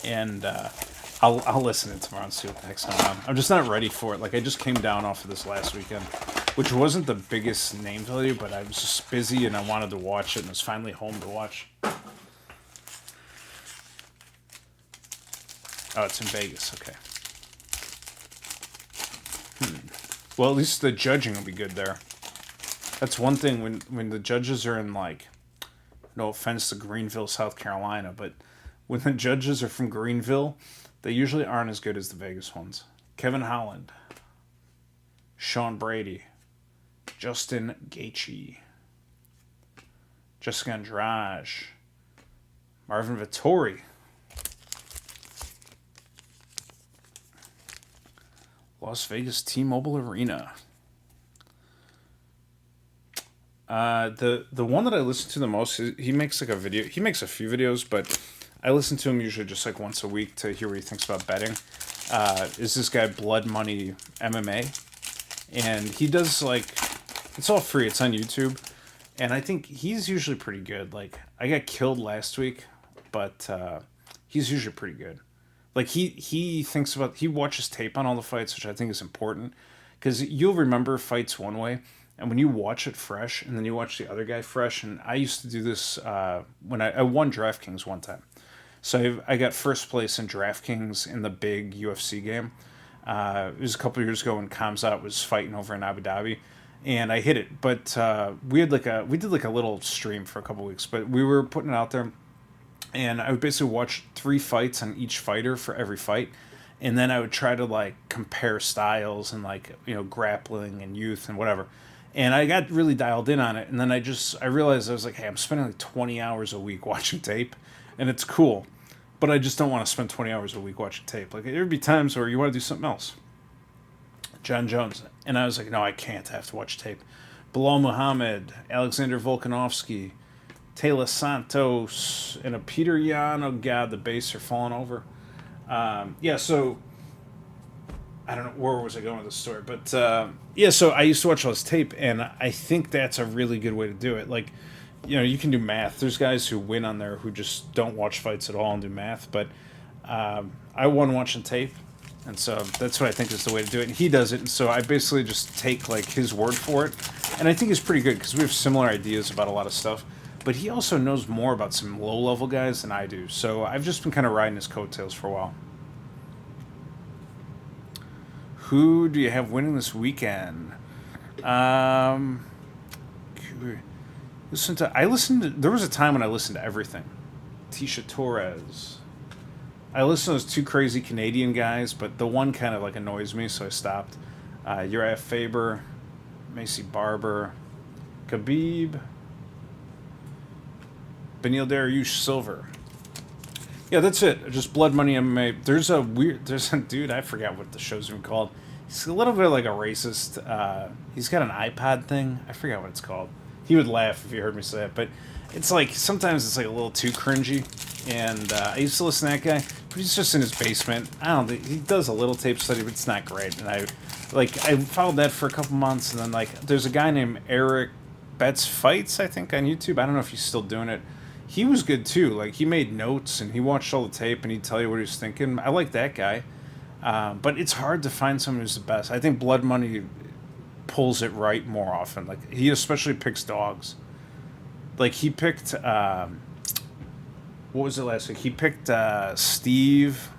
And I'll listen to it tomorrow and see what the heck's going on. I'm just not ready for it. Like I just came down off of this last weekend, which wasn't the biggest name value, but I was just busy and I wanted to watch it, and was finally home to watch. Oh, it's in Vegas. Okay. Well, at least the judging will be good there. That's one thing when the judges are in, like, no offense to Greenville, South Carolina, but when the judges are from Greenville, they usually aren't as good as the Vegas ones. Kevin Holland, Sean Brady, Justin Gaethje, Jessica Andrade, Marvin Vettori, Las Vegas T-Mobile Arena. The one that I listen to the most, he makes like a video. He makes a few videos, but I listen to him usually just like once a week to hear what he thinks about betting. Is this guy Blood Money MMA? And he does like, it's all free. It's on YouTube. And I think he's usually pretty good. Like, I got killed last week, but he's usually pretty good. Like, he watches tape on all the fights, which I think is important. Because you'll remember fights one way, and when you watch it fresh, and then you watch the other guy fresh, and I used to do this when I won DraftKings one time. So I got first place in DraftKings in the big UFC game. It was a couple of years ago when Kamzat was fighting over in Abu Dhabi, and I hit it. But we did like a little stream for a couple of weeks, but we were putting it out there, and I would basically watch 3 fights on each fighter for every fight, and then I would try to like compare styles and like, you know, grappling and youth and whatever. And I got really dialed in on it, and then I realized I was like, hey, I'm spending like 20 hours a week watching tape, and it's cool, but I just don't want to spend 20 hours a week watching tape. Like, there would be times where you want to do something else. John Jones. And I was like, no, I can't. I have to watch tape. Bilal Muhammad, Alexander Volkanovski, Taylor Santos, and a Peter Yan. Oh, God, the base are falling over. So I don't know, where was I going with this story? But, so I used to watch all this tape, and I think that's a really good way to do it. Like, you know, you can do math. There's guys who win on there who just don't watch fights at all and do math. But I won watching tape, And so that's what I think is the way to do it. And he does it, and so I basically just take like his word for it. And I think he's pretty good because we have similar ideas about a lot of stuff. But he also knows more about some low-level guys than I do. So I've just been kind of riding his coattails for a while. Who do you have winning this weekend? There was a time when I listened to everything. Tisha Torres. I listened to those two crazy Canadian guys, but the one kind of like annoys me, so I stopped. Uriah Faber, Macy Barber, Khabib, Beneil Dariush Silver. Yeah, that's it. Just Blood Money MMA. There's a dude, I forgot what the show's even called. He's a little bit like a racist. He's got an iPod thing. I forgot what it's called. He would laugh if he heard me say it, but it's like sometimes it's like a little too cringy. And I used to listen to that guy, but he's just in his basement. I don't think he does a little tape study, but it's not great. And I followed that for a couple months, and then like there's a guy named Eric Betts Fights, I think, on YouTube. I don't know if he's still doing it. He was good too. Like he made notes and he watched all the tape and he'd tell you what he was thinking. I like that guy, but it's hard to find someone who's the best. I think Blood Money pulls it right more often. Like he especially picks dogs. Like he picked. What was it last week? He picked Steve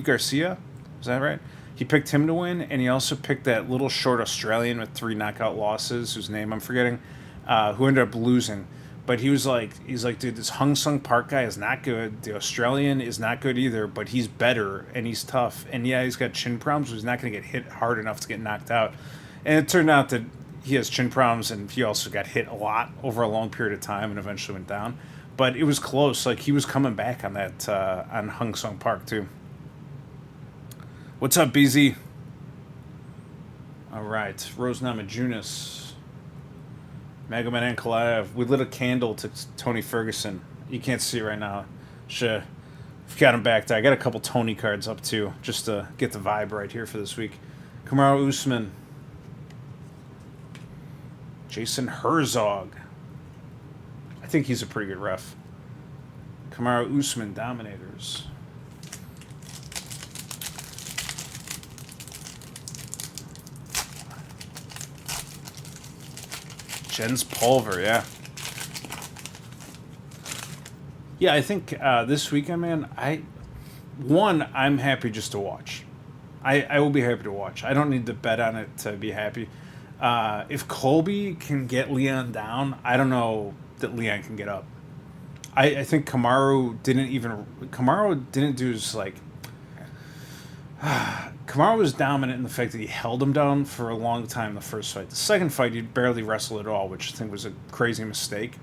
Garcia. Is that right? He picked him to win, and he also picked that little short Australian with 3 knockout losses, whose name I'm forgetting, who ended up losing. But he's like, dude, this Hung Sung Park guy is not good. The Australian is not good either, but he's better, and he's tough. And yeah, he's got chin problems, so he's not going to get hit hard enough to get knocked out. And it turned out that he has chin problems, and he also got hit a lot over a long period of time and eventually went down. But it was close. Like, he was coming back on that, on Hung Sung Park, too. What's up, BZ? All right. Rose Namajunas. Magomed Ankalaev. We lit a candle to Tony Ferguson. You can't see it right now. Sure. We've got him back there. I got a couple Tony cards up, too, just to get the vibe right here for this week. Kamaru Usman. Jason Herzog. I think he's a pretty good ref. Kamaru Usman Dominators. Jens Pulver, yeah. Yeah, I think this weekend, man, I'm happy just to watch. I will be happy to watch. I don't need to bet on it to be happy. If Colby can get Leon down, I don't know that Leon can get up. I think Kamaru didn't do his, like... Kamaru was dominant in the fact that he held him down for a long time in the first fight. The second fight, he barely wrestled at all, which I think was a crazy mistake.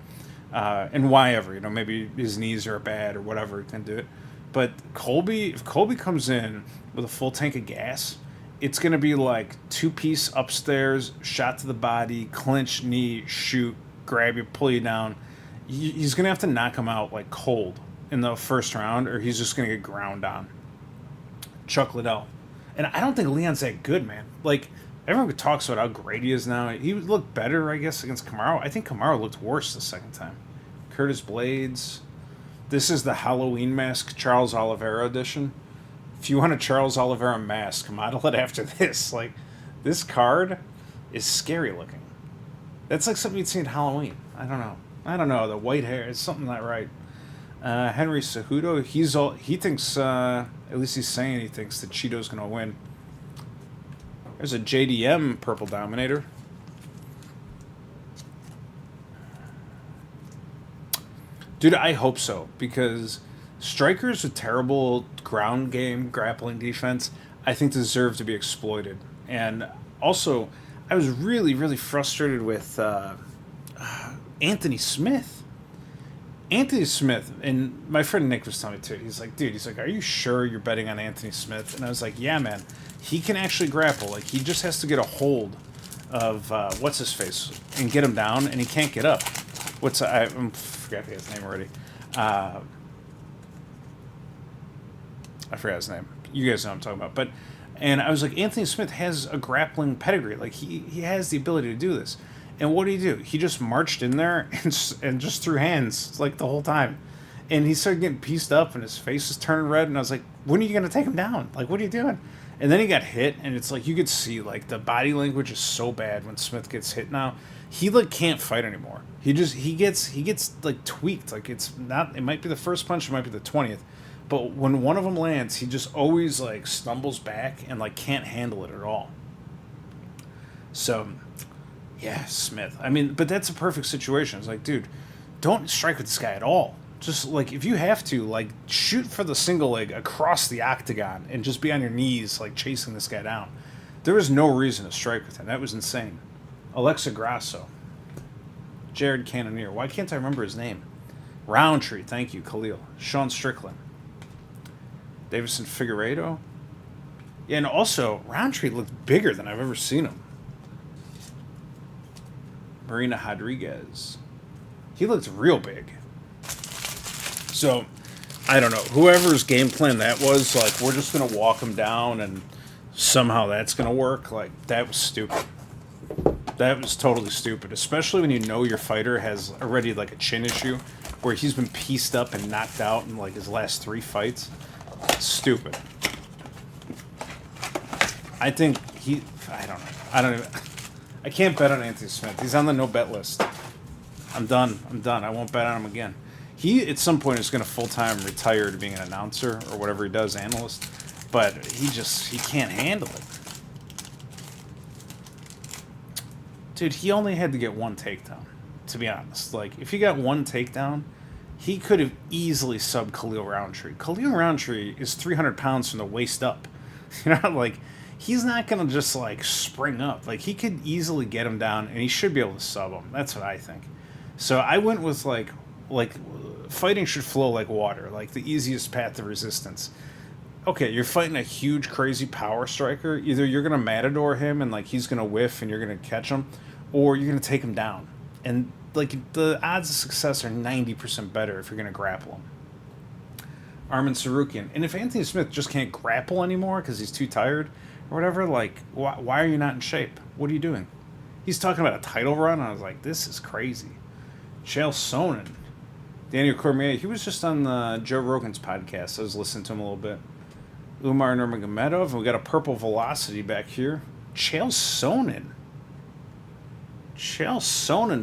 And why ever, maybe his knees are bad or whatever, he can do it. But if Colby comes in with a full tank of gas, it's going to be like 2-piece upstairs, shot to the body, clinch, knee, shoot, grab you, pull you down. He's going to have to knock him out like cold in the first round, or he's just going to get ground on. Chuck Liddell. And I don't think Leon's that good, man. Like, everyone talks about how great he is now. He would look better, I guess, against Kamaru. I think Kamaru looked worse the second time. Curtis Blades. This is the Halloween mask, Charles Oliveira edition. If you want a Charles Oliveira mask, model it after this. Like, this card is scary looking. That's like something you'd see in Halloween. I don't know. The white hair, it's something not right. Henry Cejudo, he thinks, at least he's saying he thinks that Cheeto's going to win. There's a JDM Purple Dominator. Dude, I hope so, because strikers with terrible ground game, grappling defense, I think deserve to be exploited. And also, I was really, really frustrated with Anthony Smith. Anthony Smith, and my friend Nick was telling me too, he's like, are you sure you're betting on Anthony Smith? And I was like, yeah, man. He can actually grapple. Like, he just has to get a hold of, what's-his-face, and get him down, and he can't get up. I forgot his name already. I forgot his name. You guys know what I'm talking about. And I was like, Anthony Smith has a grappling pedigree. Like, he has the ability to do this. And what did he do? He just marched in there and just threw hands, like, the whole time. And he started getting pieced up, and his face was turning red. And I was like, when are you going to take him down? Like, what are you doing? And then he got hit, and it's like you could see like the body language is so bad when Smith gets hit now. He like can't fight anymore. He gets like tweaked. Like it's not. It might be the first punch. It might be the 20th. But when one of them lands, he just always like stumbles back and like can't handle it at all. So, yeah, Smith. I mean, but that's a perfect situation. It's like, dude, don't strike with this guy at all. Just like if you have to, like shoot for the single leg across the octagon and just be on your knees, like chasing this guy down. There was no reason to strike with him. That was insane. Alexa Grasso, Jared Cannonier. Why can't I remember his name? Roundtree. Thank you, Khalil. Sean Strickland. Davison Figueiredo. Yeah, and also Roundtree looked bigger than I've ever seen him. Marina Rodriguez. He looked real big. So, I don't know. Whoever's game plan that was, like, we're just going to walk him down and somehow that's going to work. Like, that was stupid. That was totally stupid. Especially when you know your fighter has already, like, a chin issue where he's been pieced up and knocked out in, like, his last 3 fights. Stupid. I think I don't know. I can't bet on Anthony Smith. He's on the no-bet list. I'm done. I won't bet on him again. He, at some point, is going to full-time retire to being an announcer or whatever he does, analyst. But he can't handle it. Dude, he only had to get 1 takedown, to be honest. Like, if he got 1 takedown, he could have easily subbed Khalil Roundtree. Khalil Roundtree is 300 pounds from the waist up. You know, like, he's not going to just, like, spring up. Like, he could easily get him down, and he should be able to sub him. That's what I think. So I went with, like fighting should flow like water, like the easiest path to resistance. Okay, you're fighting a huge, crazy power striker. Either you're going to matador him and, like, he's going to whiff and you're going to catch him, or you're going to take him down. And, like, the odds of success are 90% better if you're going to grapple him. Armin Sarukian. And if Anthony Smith just can't grapple anymore because he's too tired or whatever, like, why are you not in shape? What are you doing? He's talking about a title run, and I was like, this is crazy. Chael Sonnen. Daniel Cormier, he was just on Joe Rogan's podcast. I was listening to him a little bit. Umar Nurmagomedov, and we got a purple velocity back here. Chael Sonnen,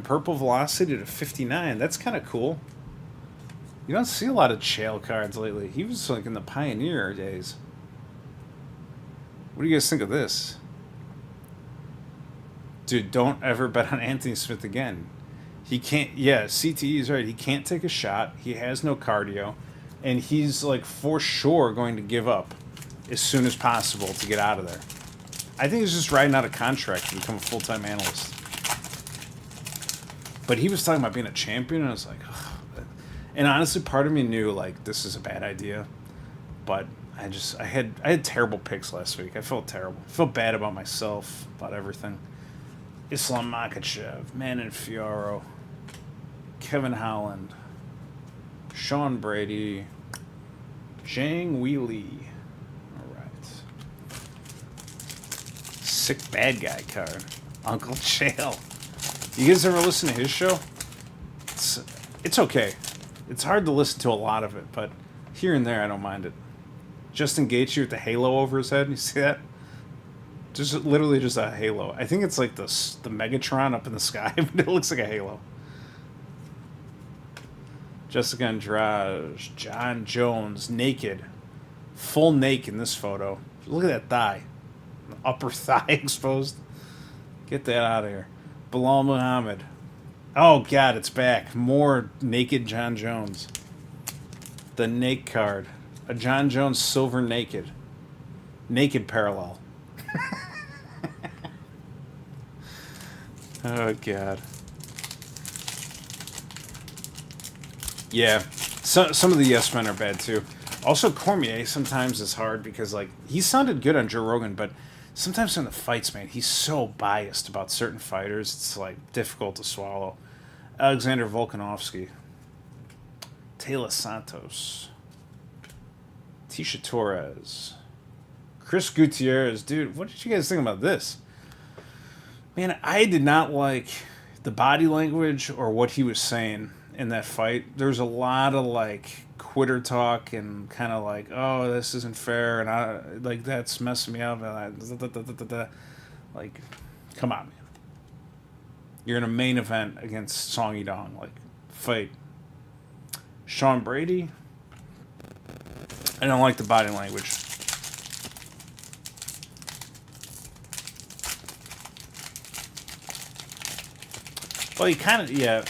purple velocity to 59. That's kind of cool. You don't see a lot of Chael cards lately. He was like in the Pioneer days. What do you guys think of this? Dude, don't ever bet on Anthony Smith again. He can't, yeah, CTE is right. He can't take a shot. He has no cardio. And he's, like, for sure going to give up as soon as possible to get out of there. I think he's just riding out a contract to become a full-time analyst. But he was talking about being a champion, and I was like, ugh. And honestly, part of me knew, like, this is a bad idea. But I had terrible picks last week. I felt terrible. I felt bad about myself, about everything. Islam Makhachev, Manon Fiorot, Kevin Holland, Sean Brady, Zhang Weili. All right. Sick bad guy card. Uncle Chael. You guys ever listen to his show? It's okay. It's hard to listen to a lot of it, but here and there I don't mind it. Justin Gaethje with the halo over his head. You see that? Just literally just a halo. I think it's like the Megatron up in the sky, but it looks like a halo. Jessica Andrade, John Jones, naked. Full naked in this photo. Look at that thigh. Upper thigh exposed. Get that out of here. Bilal Muhammad. Oh, God, it's back. More naked John Jones. The Nate card. A John Jones silver naked. Naked parallel. Oh, God. Yeah. Some of the yes men are bad, too. Also, Cormier sometimes is hard because, like, he sounded good on Joe Rogan, but sometimes in the fights, man, he's so biased about certain fighters. It's, like, difficult to swallow. Alexander Volkanovski. Taylor Santos. Tisha Torres. Chris Gutierrez. Dude, what did you guys think about this? Man, I did not like the body language or what he was saying in that fight. There's a lot of, like, Twitter talk and kind of like, oh, this isn't fair, and I like that's messing me up, and like, come on, man. You're in a main event against Song Yadong. Like, fight. Sean Brady. I don't like the body language. Well, he kind of, yeah,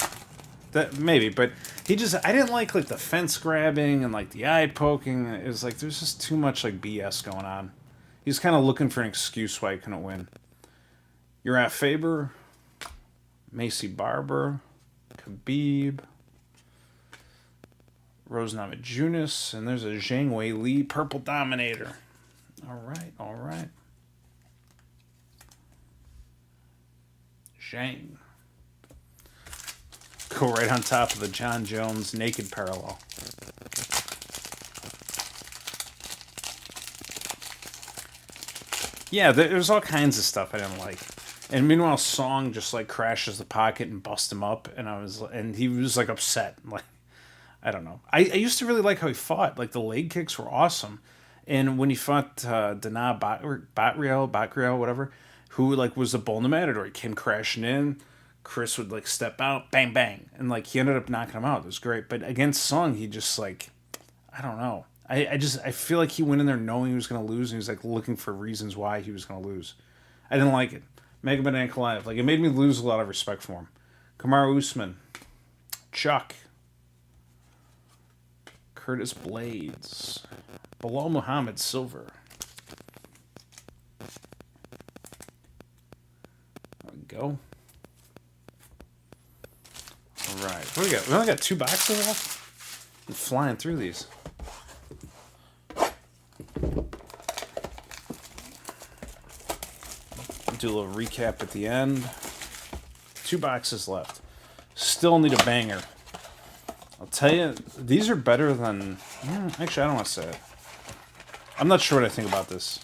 that maybe, but he just, I didn't like the fence grabbing and like the eye poking. It was like there's just too much like BS going on. He's kind of looking for an excuse why he couldn't win. Uriah Faber, Macy Barber, Khabib, Rose Namajunas, and there's a Zhang Wei Li Purple Dominator. All right, all right. Zhang. Go right on top of the John Jones Naked Parallel. Yeah, there's all kinds of stuff I didn't like. And meanwhile, Song just like crashes the pocket and busts him up, and he was like upset. Like, I don't know. I used to really like how he fought. Like the leg kicks were awesome, and when he fought Dana Batriel, whatever, who like was the bull in the matador, he came crashing in. Chris would like step out, bang bang, and like he ended up knocking him out. It was great. But against Song, he just like, I don't know. I feel like he went in there knowing he was gonna lose, and he was like looking for reasons why he was gonna lose. I didn't like it. Magomed Ankalaev, like it made me lose a lot of respect for him. Kamaru Usman, Chuck, Curtis Blades, Bilal Muhammad Silver. There we go. All right, what do we got? We only got 2 boxes left. I'm flying through these. Do a little recap at the end. 2 boxes left. Still need a banger. I'll tell you, these are better than... actually, I don't want to say it. I'm not sure what I think about this.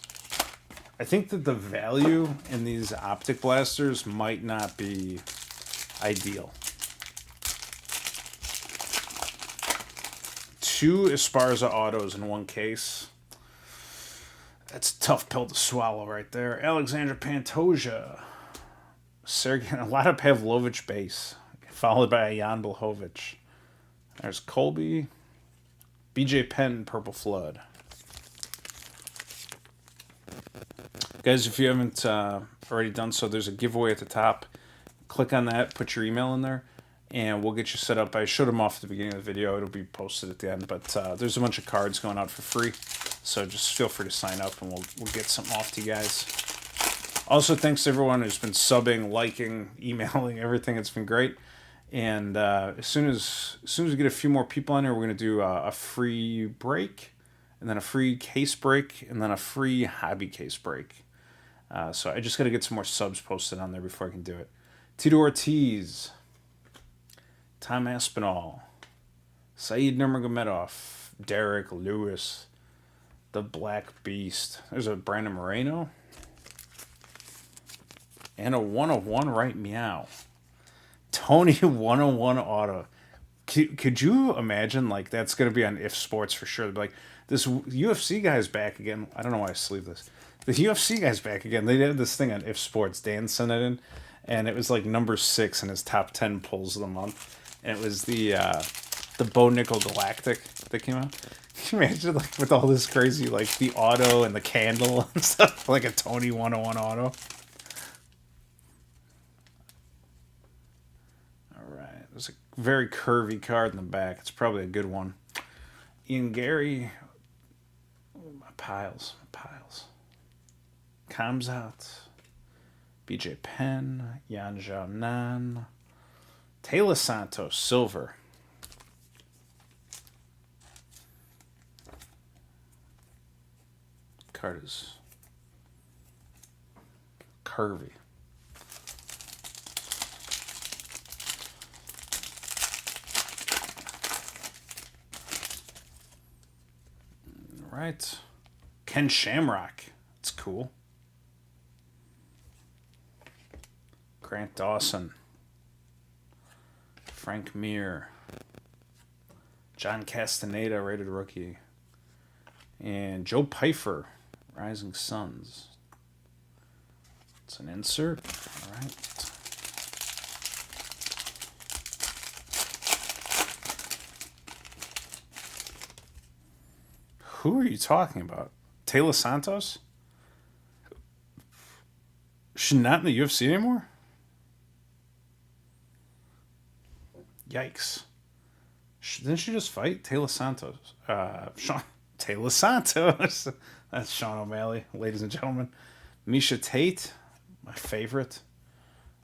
I think that the value in these Optic blasters might not be ideal. 2 Esparza autos in 1 case. That's a tough pill to swallow right there. Alexandra Pantoja. Sergey, a lot of Pavlovich base. Followed by a Jan Blachowicz. There's Colby. BJ Penn, Purple Flood. Guys, if you haven't already done so, there's a giveaway at the top. Click on that, put your email in there, and we'll get you set up. I showed them off at the beginning of the video. It'll be posted at the end, but there's a bunch of cards going out for free. So just feel free to sign up, and we'll get something off to you guys. Also, thanks to everyone who's been subbing, liking, emailing, everything. It's been great. And as soon as we get a few more people on here, we're going to do a free break, and then a free case break, and then a free hobby case break. So I just got to get some more subs posted on there before I can do it. Tito Ortiz, Tom Aspinall, Saeed Nurmagomedov, Derek Lewis, the Black Beast. There's a Brandon Moreno. And a 101 right meow. Tony 101 auto. Could you imagine, like, that's going to be on If Sports for sure. Like, this UFC guy's back again. I don't know why I sleeve this. The UFC guy's back again. They did this thing on If Sports. Dan sent it in. And it was like number 6 in his top 10 pulls of the month. And it was the Bo Nickel Galactic that came out. Can you imagine, like, with all this crazy, like, the auto and the candle and stuff, like a Tony 101 auto? All right. There's a very curvy card in the back. It's probably a good one. Ian Gary. Oh, my piles. Kamzat. BJ Penn. Yan Xiaonan. Taylor Santos, silver. Card is curvy. All right. Ken Shamrock. It's cool. Grant Dawson. Frank Mir. John Castaneda, rated rookie. And Joe Pfeiffer, Rising Suns. It's an insert. All right. Who are you talking about? Taylor Santos? She's not in the UFC anymore? Yikes. Didn't she just fight? Taylor Santos. Taylor Santos. That's Sean O'Malley, ladies and gentlemen. Misha Tate, my favorite.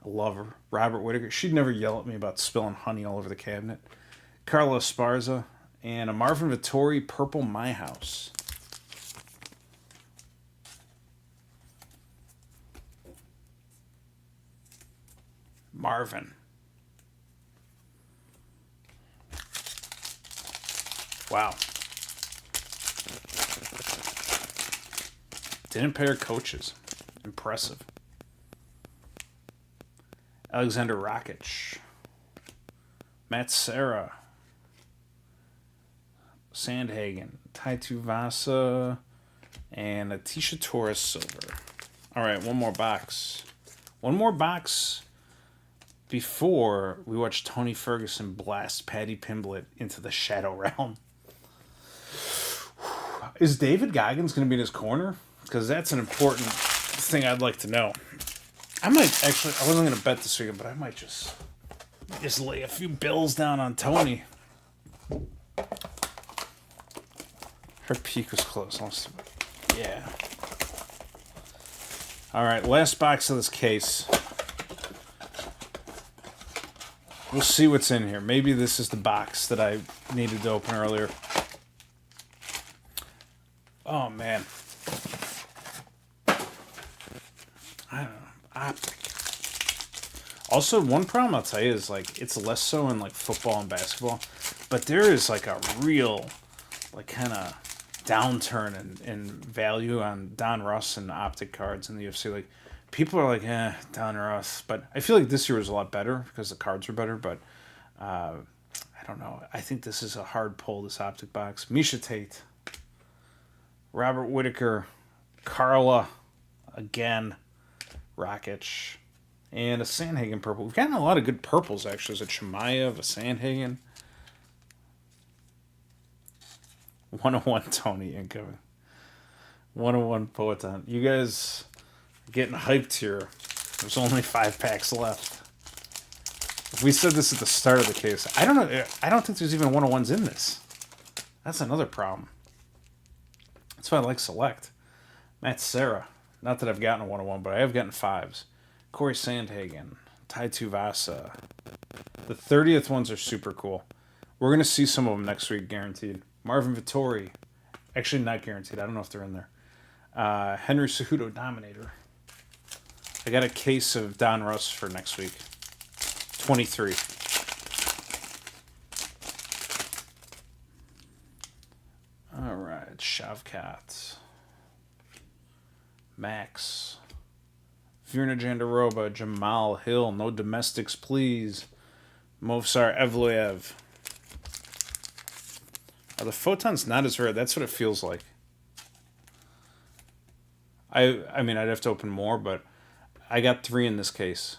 I love her. Robert Whittaker. She'd never yell at me about spilling honey all over the cabinet. Carlos Esparza. And a Marvin Vettori Purple My House. Marvin. Wow. Didn't pair coaches. Impressive. Alexander Rakic. Matt Serra. Sandhagen. Taitu Vasa. And Atisha Torres Silver. All right, one more box. One more box before we watch Tony Ferguson blast Paddy Pimblett into the Shadow Realm. Is David Goggins going to be in his corner? Because that's an important thing I'd like to know. I might actually, I wasn't going to bet this weekend, but I might just lay a few bills down on Tony. Her peak was close. Yeah. All right, last box of this case. We'll see what's in here. Maybe this is the box that I needed to open earlier. Oh, man. I don't know. Optic. Also, one problem I'll tell you is, like, it's less so in, like, football and basketball. But there is, like, a real, like, kind of downturn in value on Don Russ and Optic cards in the UFC. Like, people are like, Don Russ. But I feel like this year was a lot better because the cards were better. But I don't know. I think this is a hard pull, this Optic box. Misha Tate. Robert Whittaker. Carla. Again. Rakic. And a Sandhagen purple. We've gotten a lot of good purples, actually. There's a Chimaev, a Sandhagen. 101 Tony incoming. 101 Photon. You guys are getting hyped here. There's only 5 packs left. If we said this at the start of the case, I don't know. I don't think there's even 101s in this. That's another problem. That's why I like Select. Matt Serra. Not that I've gotten a 101, but I have gotten 5s. Corey Sandhagen. Taitu Vasa. The 30th ones are super cool. We're going to see some of them next week, guaranteed. Marvin Vettori. Actually, not guaranteed. I don't know if they're in there. Henry Cejudo Dominator. I got a case of Don Russ for next week. 23. All right. Shavkat. Max. Virna Jandaroba. Jamal Hill. No domestics, please. Movsar Evloev. Are the Photons not as rare? That's what it feels like. I mean, I'd have to open more, but I got 3 in this case.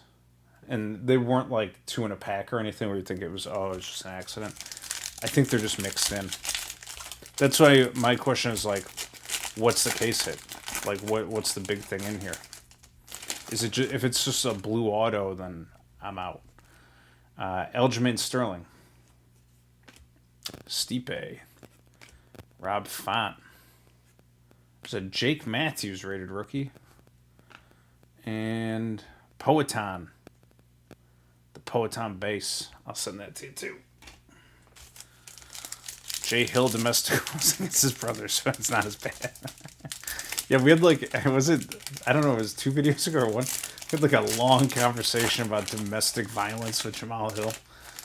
And they weren't like 2 in a pack or anything where you think it was just an accident. I think they're just mixed in. That's why my question is like, what's the case hit? Like, what's the big thing in here? Is it if it's just a blue auto, then I'm out. Aljamain Sterling. Stipe. Rob Font. There's a Jake Matthews rated rookie. And Poetan. The Poetan base. I'll send that to you too. Jay Hill domestic was against his brother, so it's not as bad. Yeah, we had like, was it, I don't know, it was 2 videos ago or one? We had like a long conversation about domestic violence with Jamal Hill.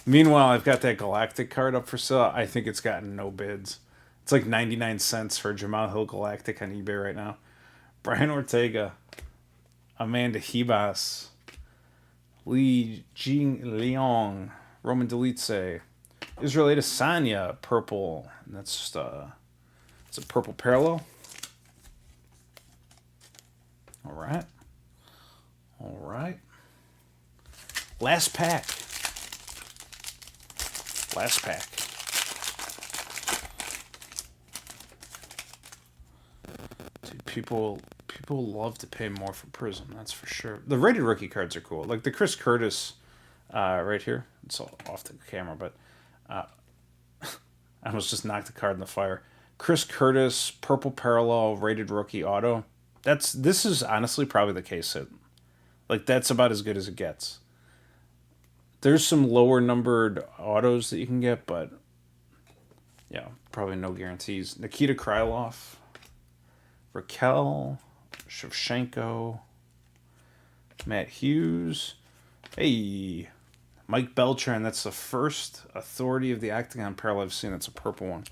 Meanwhile, I've got that Galactic card up for sale. I think it's gotten no bids. It's like 99 cents for Jamal Hill Galactic on eBay right now. Brian Ortega. Amanda Hebas. Li Jing Leong. Roman Delice. Israel Adesanya, purple. And that's just it's a purple parallel. All right. All right. Last pack. Last pack. Dude, people love to pay more for Prism, that's for sure. The rated rookie cards are cool. Like the Chris Curtis right here. It's all off the camera, but I almost just knocked the card in the fire. Chris Curtis, purple parallel, rated rookie auto. This is honestly probably the case hit. Like that's about as good as it gets. There's some lower numbered autos that you can get, but yeah, probably no guarantees. Nikita Krylov, Raquel, Shevchenko, Matt Hughes. Hey, Mike Beltran. That's the first Authority of the Octagon parallel I've seen. That's a purple one.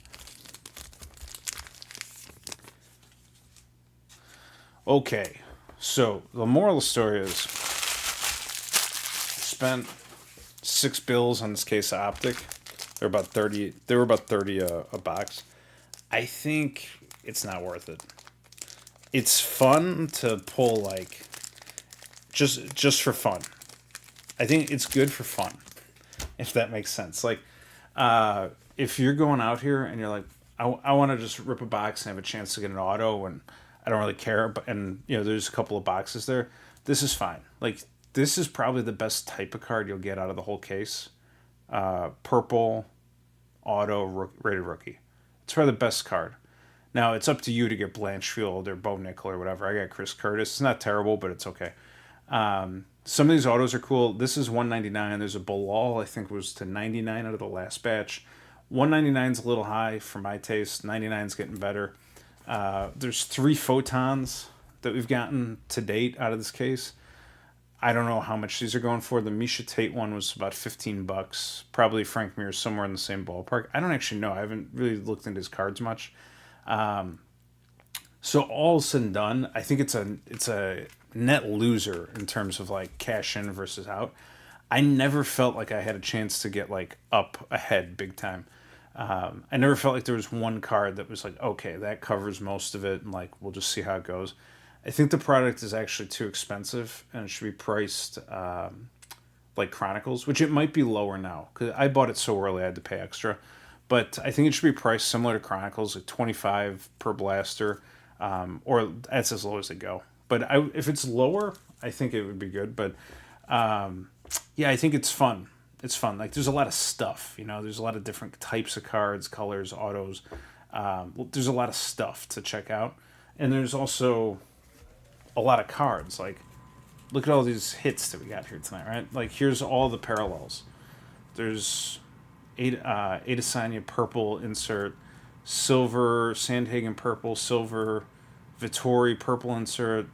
Okay, so the moral of the story is spent $6 on this case of Optic. They're about 30. They were about 30 a box. I think it's not worth it. It's fun to pull like just for fun. I think it's good for fun, if that makes sense. Like if you're going out here and you're like, I want to just rip a box and have a chance to get an auto, and I don't really care, but and you know there's a couple of boxes there. This is fine. Like this is probably the best type of card you'll get out of the whole case. Purple, auto, rated rookie. It's probably the best card. Now it's up to you to get Blanchfield or Bo Nickel or whatever. I got Chris Curtis. It's not terrible, but it's okay. Some of these autos are cool. This is $199. There's a Bilal, I think was to $99 out of the last batch. $199 is a little high for my taste. $99 is getting better. There's 3 Photons that we've gotten to date out of this case. I don't know how much these are going for. The Misha Tate one was about $15. Probably Frank Mir's somewhere in the same ballpark. I don't actually know. I haven't really looked into his cards much. So all said and done, I think it's a net loser in terms of like cash in versus out. I never felt like I had a chance to get like up ahead big time. I never felt like there was one card that was like, okay, that covers most of it, and like we'll just see how it goes. I think the product is actually too expensive, and it should be priced like Chronicles, which it might be lower now because I bought it so early I had to pay extra. But I think it should be priced similar to Chronicles, like $25 per blaster, or that's as low as they go. But if it's lower, I think it would be good. But yeah, I think it's fun. It's fun. Like there's a lot of stuff, you know. There's a lot of different types of cards, colors, autos. There's a lot of stuff to check out, and there's also a lot of cards. Like look at all these hits that we got here tonight, right? Like here's all the parallels. There's Adesanya purple insert, silver Sandhagen purple, silver Vittori purple insert.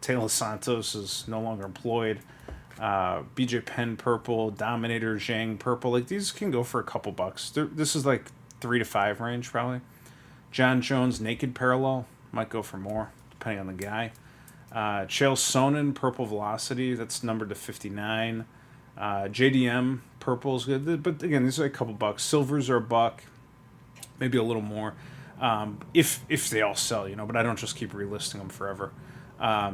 Taylor Santos is no longer employed. BJ Penn purple, Dominator Zhang purple. Like these can go for a couple bucks. This is like 3 to 5 range probably. John Jones naked parallel might go for more depending on the guy. Chael Sonnen purple velocity, that's numbered to 59. JDM purple is good, but again these are like a couple bucks. Silvers are $1, maybe a little more. If they all sell, you know, but I don't just keep relisting them forever.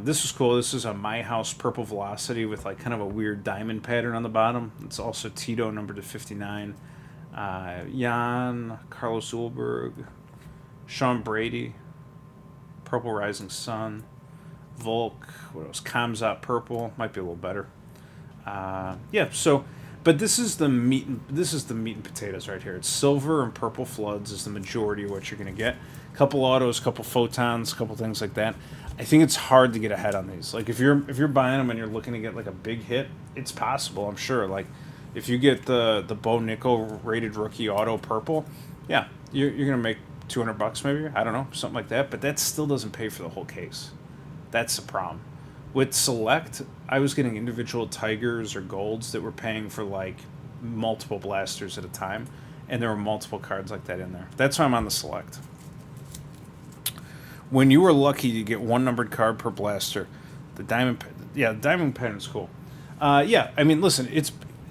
This was cool. This is a My House purple velocity with like kind of a weird diamond pattern on the bottom. It's also Tito numbered to 59. Jan, Carlos Ulberg, Sean Brady, purple rising sun, Volk, what else? Kamzat purple, might be a little better. Yeah, so but this is the meat and potatoes right here. It's silver and purple floods is the majority of what you're going to get. Couple autos, couple photons, couple things like that. I think it's hard to get ahead on these. Like if you're buying them and you're looking to get like a big hit, it's possible, I'm sure. Like if you get the Bo Nickel rated rookie auto purple, yeah, you're going to make $200 maybe. I don't know, something like that, but that still doesn't pay for the whole case. That's the problem. With Select, I was getting individual Tigers or Golds that were paying for like multiple blasters at a time, and there were multiple cards like that in there. That's why I'm on the Select. When you were lucky to get one numbered card per blaster, the diamond pattern is cool. Yeah, I mean, listen,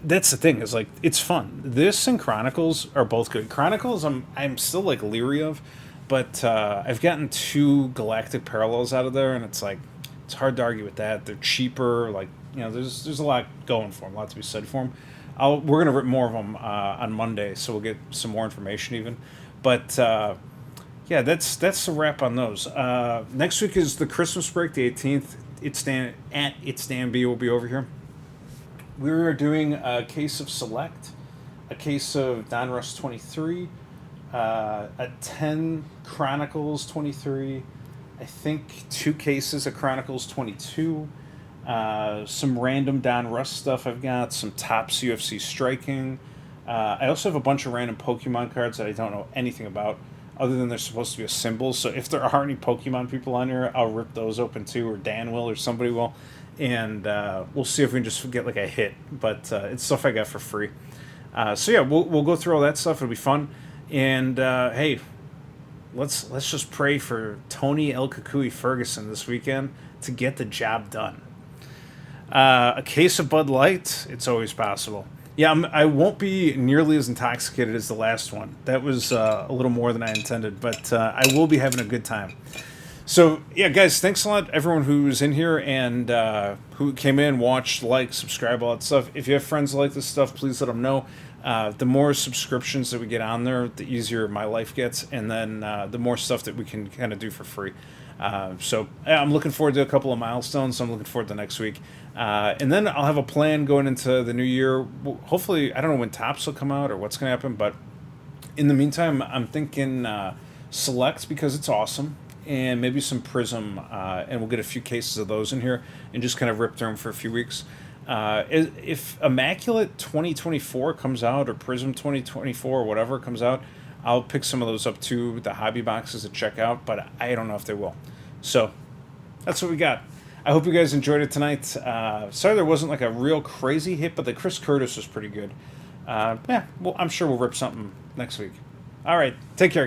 that's the thing, is like, it's fun. This and Chronicles are both good. Chronicles I'm still like leery of, but I've gotten 2 Galactic Parallels out of there, and it's like, it's hard to argue with that. They're cheaper. Like, there's a lot going for them, a lot to be said for them. We're gonna rip more of them on Monday, so we'll get some more information even. But yeah, that's the wrap on those. Next week is the Christmas break, the 18th. It's Dan B will be over here. We are doing a case of Select, a case of Donruss 23, a 10 Chronicles 23, I think 2 cases of Chronicles 22, some random Donruss stuff I've got, some Topps UFC striking. I also have a bunch of random Pokemon cards that I don't know anything about, other than they're supposed to be a symbol. So if there are any Pokemon people on here, I'll rip those open too, or Dan will, or somebody will. And we'll see if we can just get like a hit. But it's stuff I got for free. So yeah, we'll go through all that stuff. It'll be fun. And hey, let's just pray for Tony El Kukui Ferguson this weekend to get the job done. A case of Bud Light, it's always possible. Yeah, I won't be nearly as intoxicated as the last one. That was a little more than I intended, but I will be having a good time. So, yeah, guys, thanks a lot, everyone who's in here and who came in, watched, liked, subscribe, all that stuff. If you have friends that like this stuff, please let them know. The more subscriptions that we get on there, the easier my life gets, and then the more stuff that we can kind of do for free. So yeah, I'm looking forward to a couple of milestones. So I'm looking forward to next week. And then I'll have a plan going into the new year. Hopefully, I don't know when Topps will come out or what's going to happen, but in the meantime, I'm thinking Select, because it's awesome, and maybe some Prism, and we'll get a few cases of those in here and just kind of rip through them for a few weeks. If Immaculate 2024 comes out, or Prism 2024 or whatever comes out, I'll pick some of those up too, the hobby boxes to check out, but I don't know if they will. So that's what we got. I hope you guys enjoyed it tonight. Sorry there wasn't like a real crazy hit, but the Chris Curtis was pretty good. Yeah, well, I'm sure we'll rip something next week. All right, take care, guys.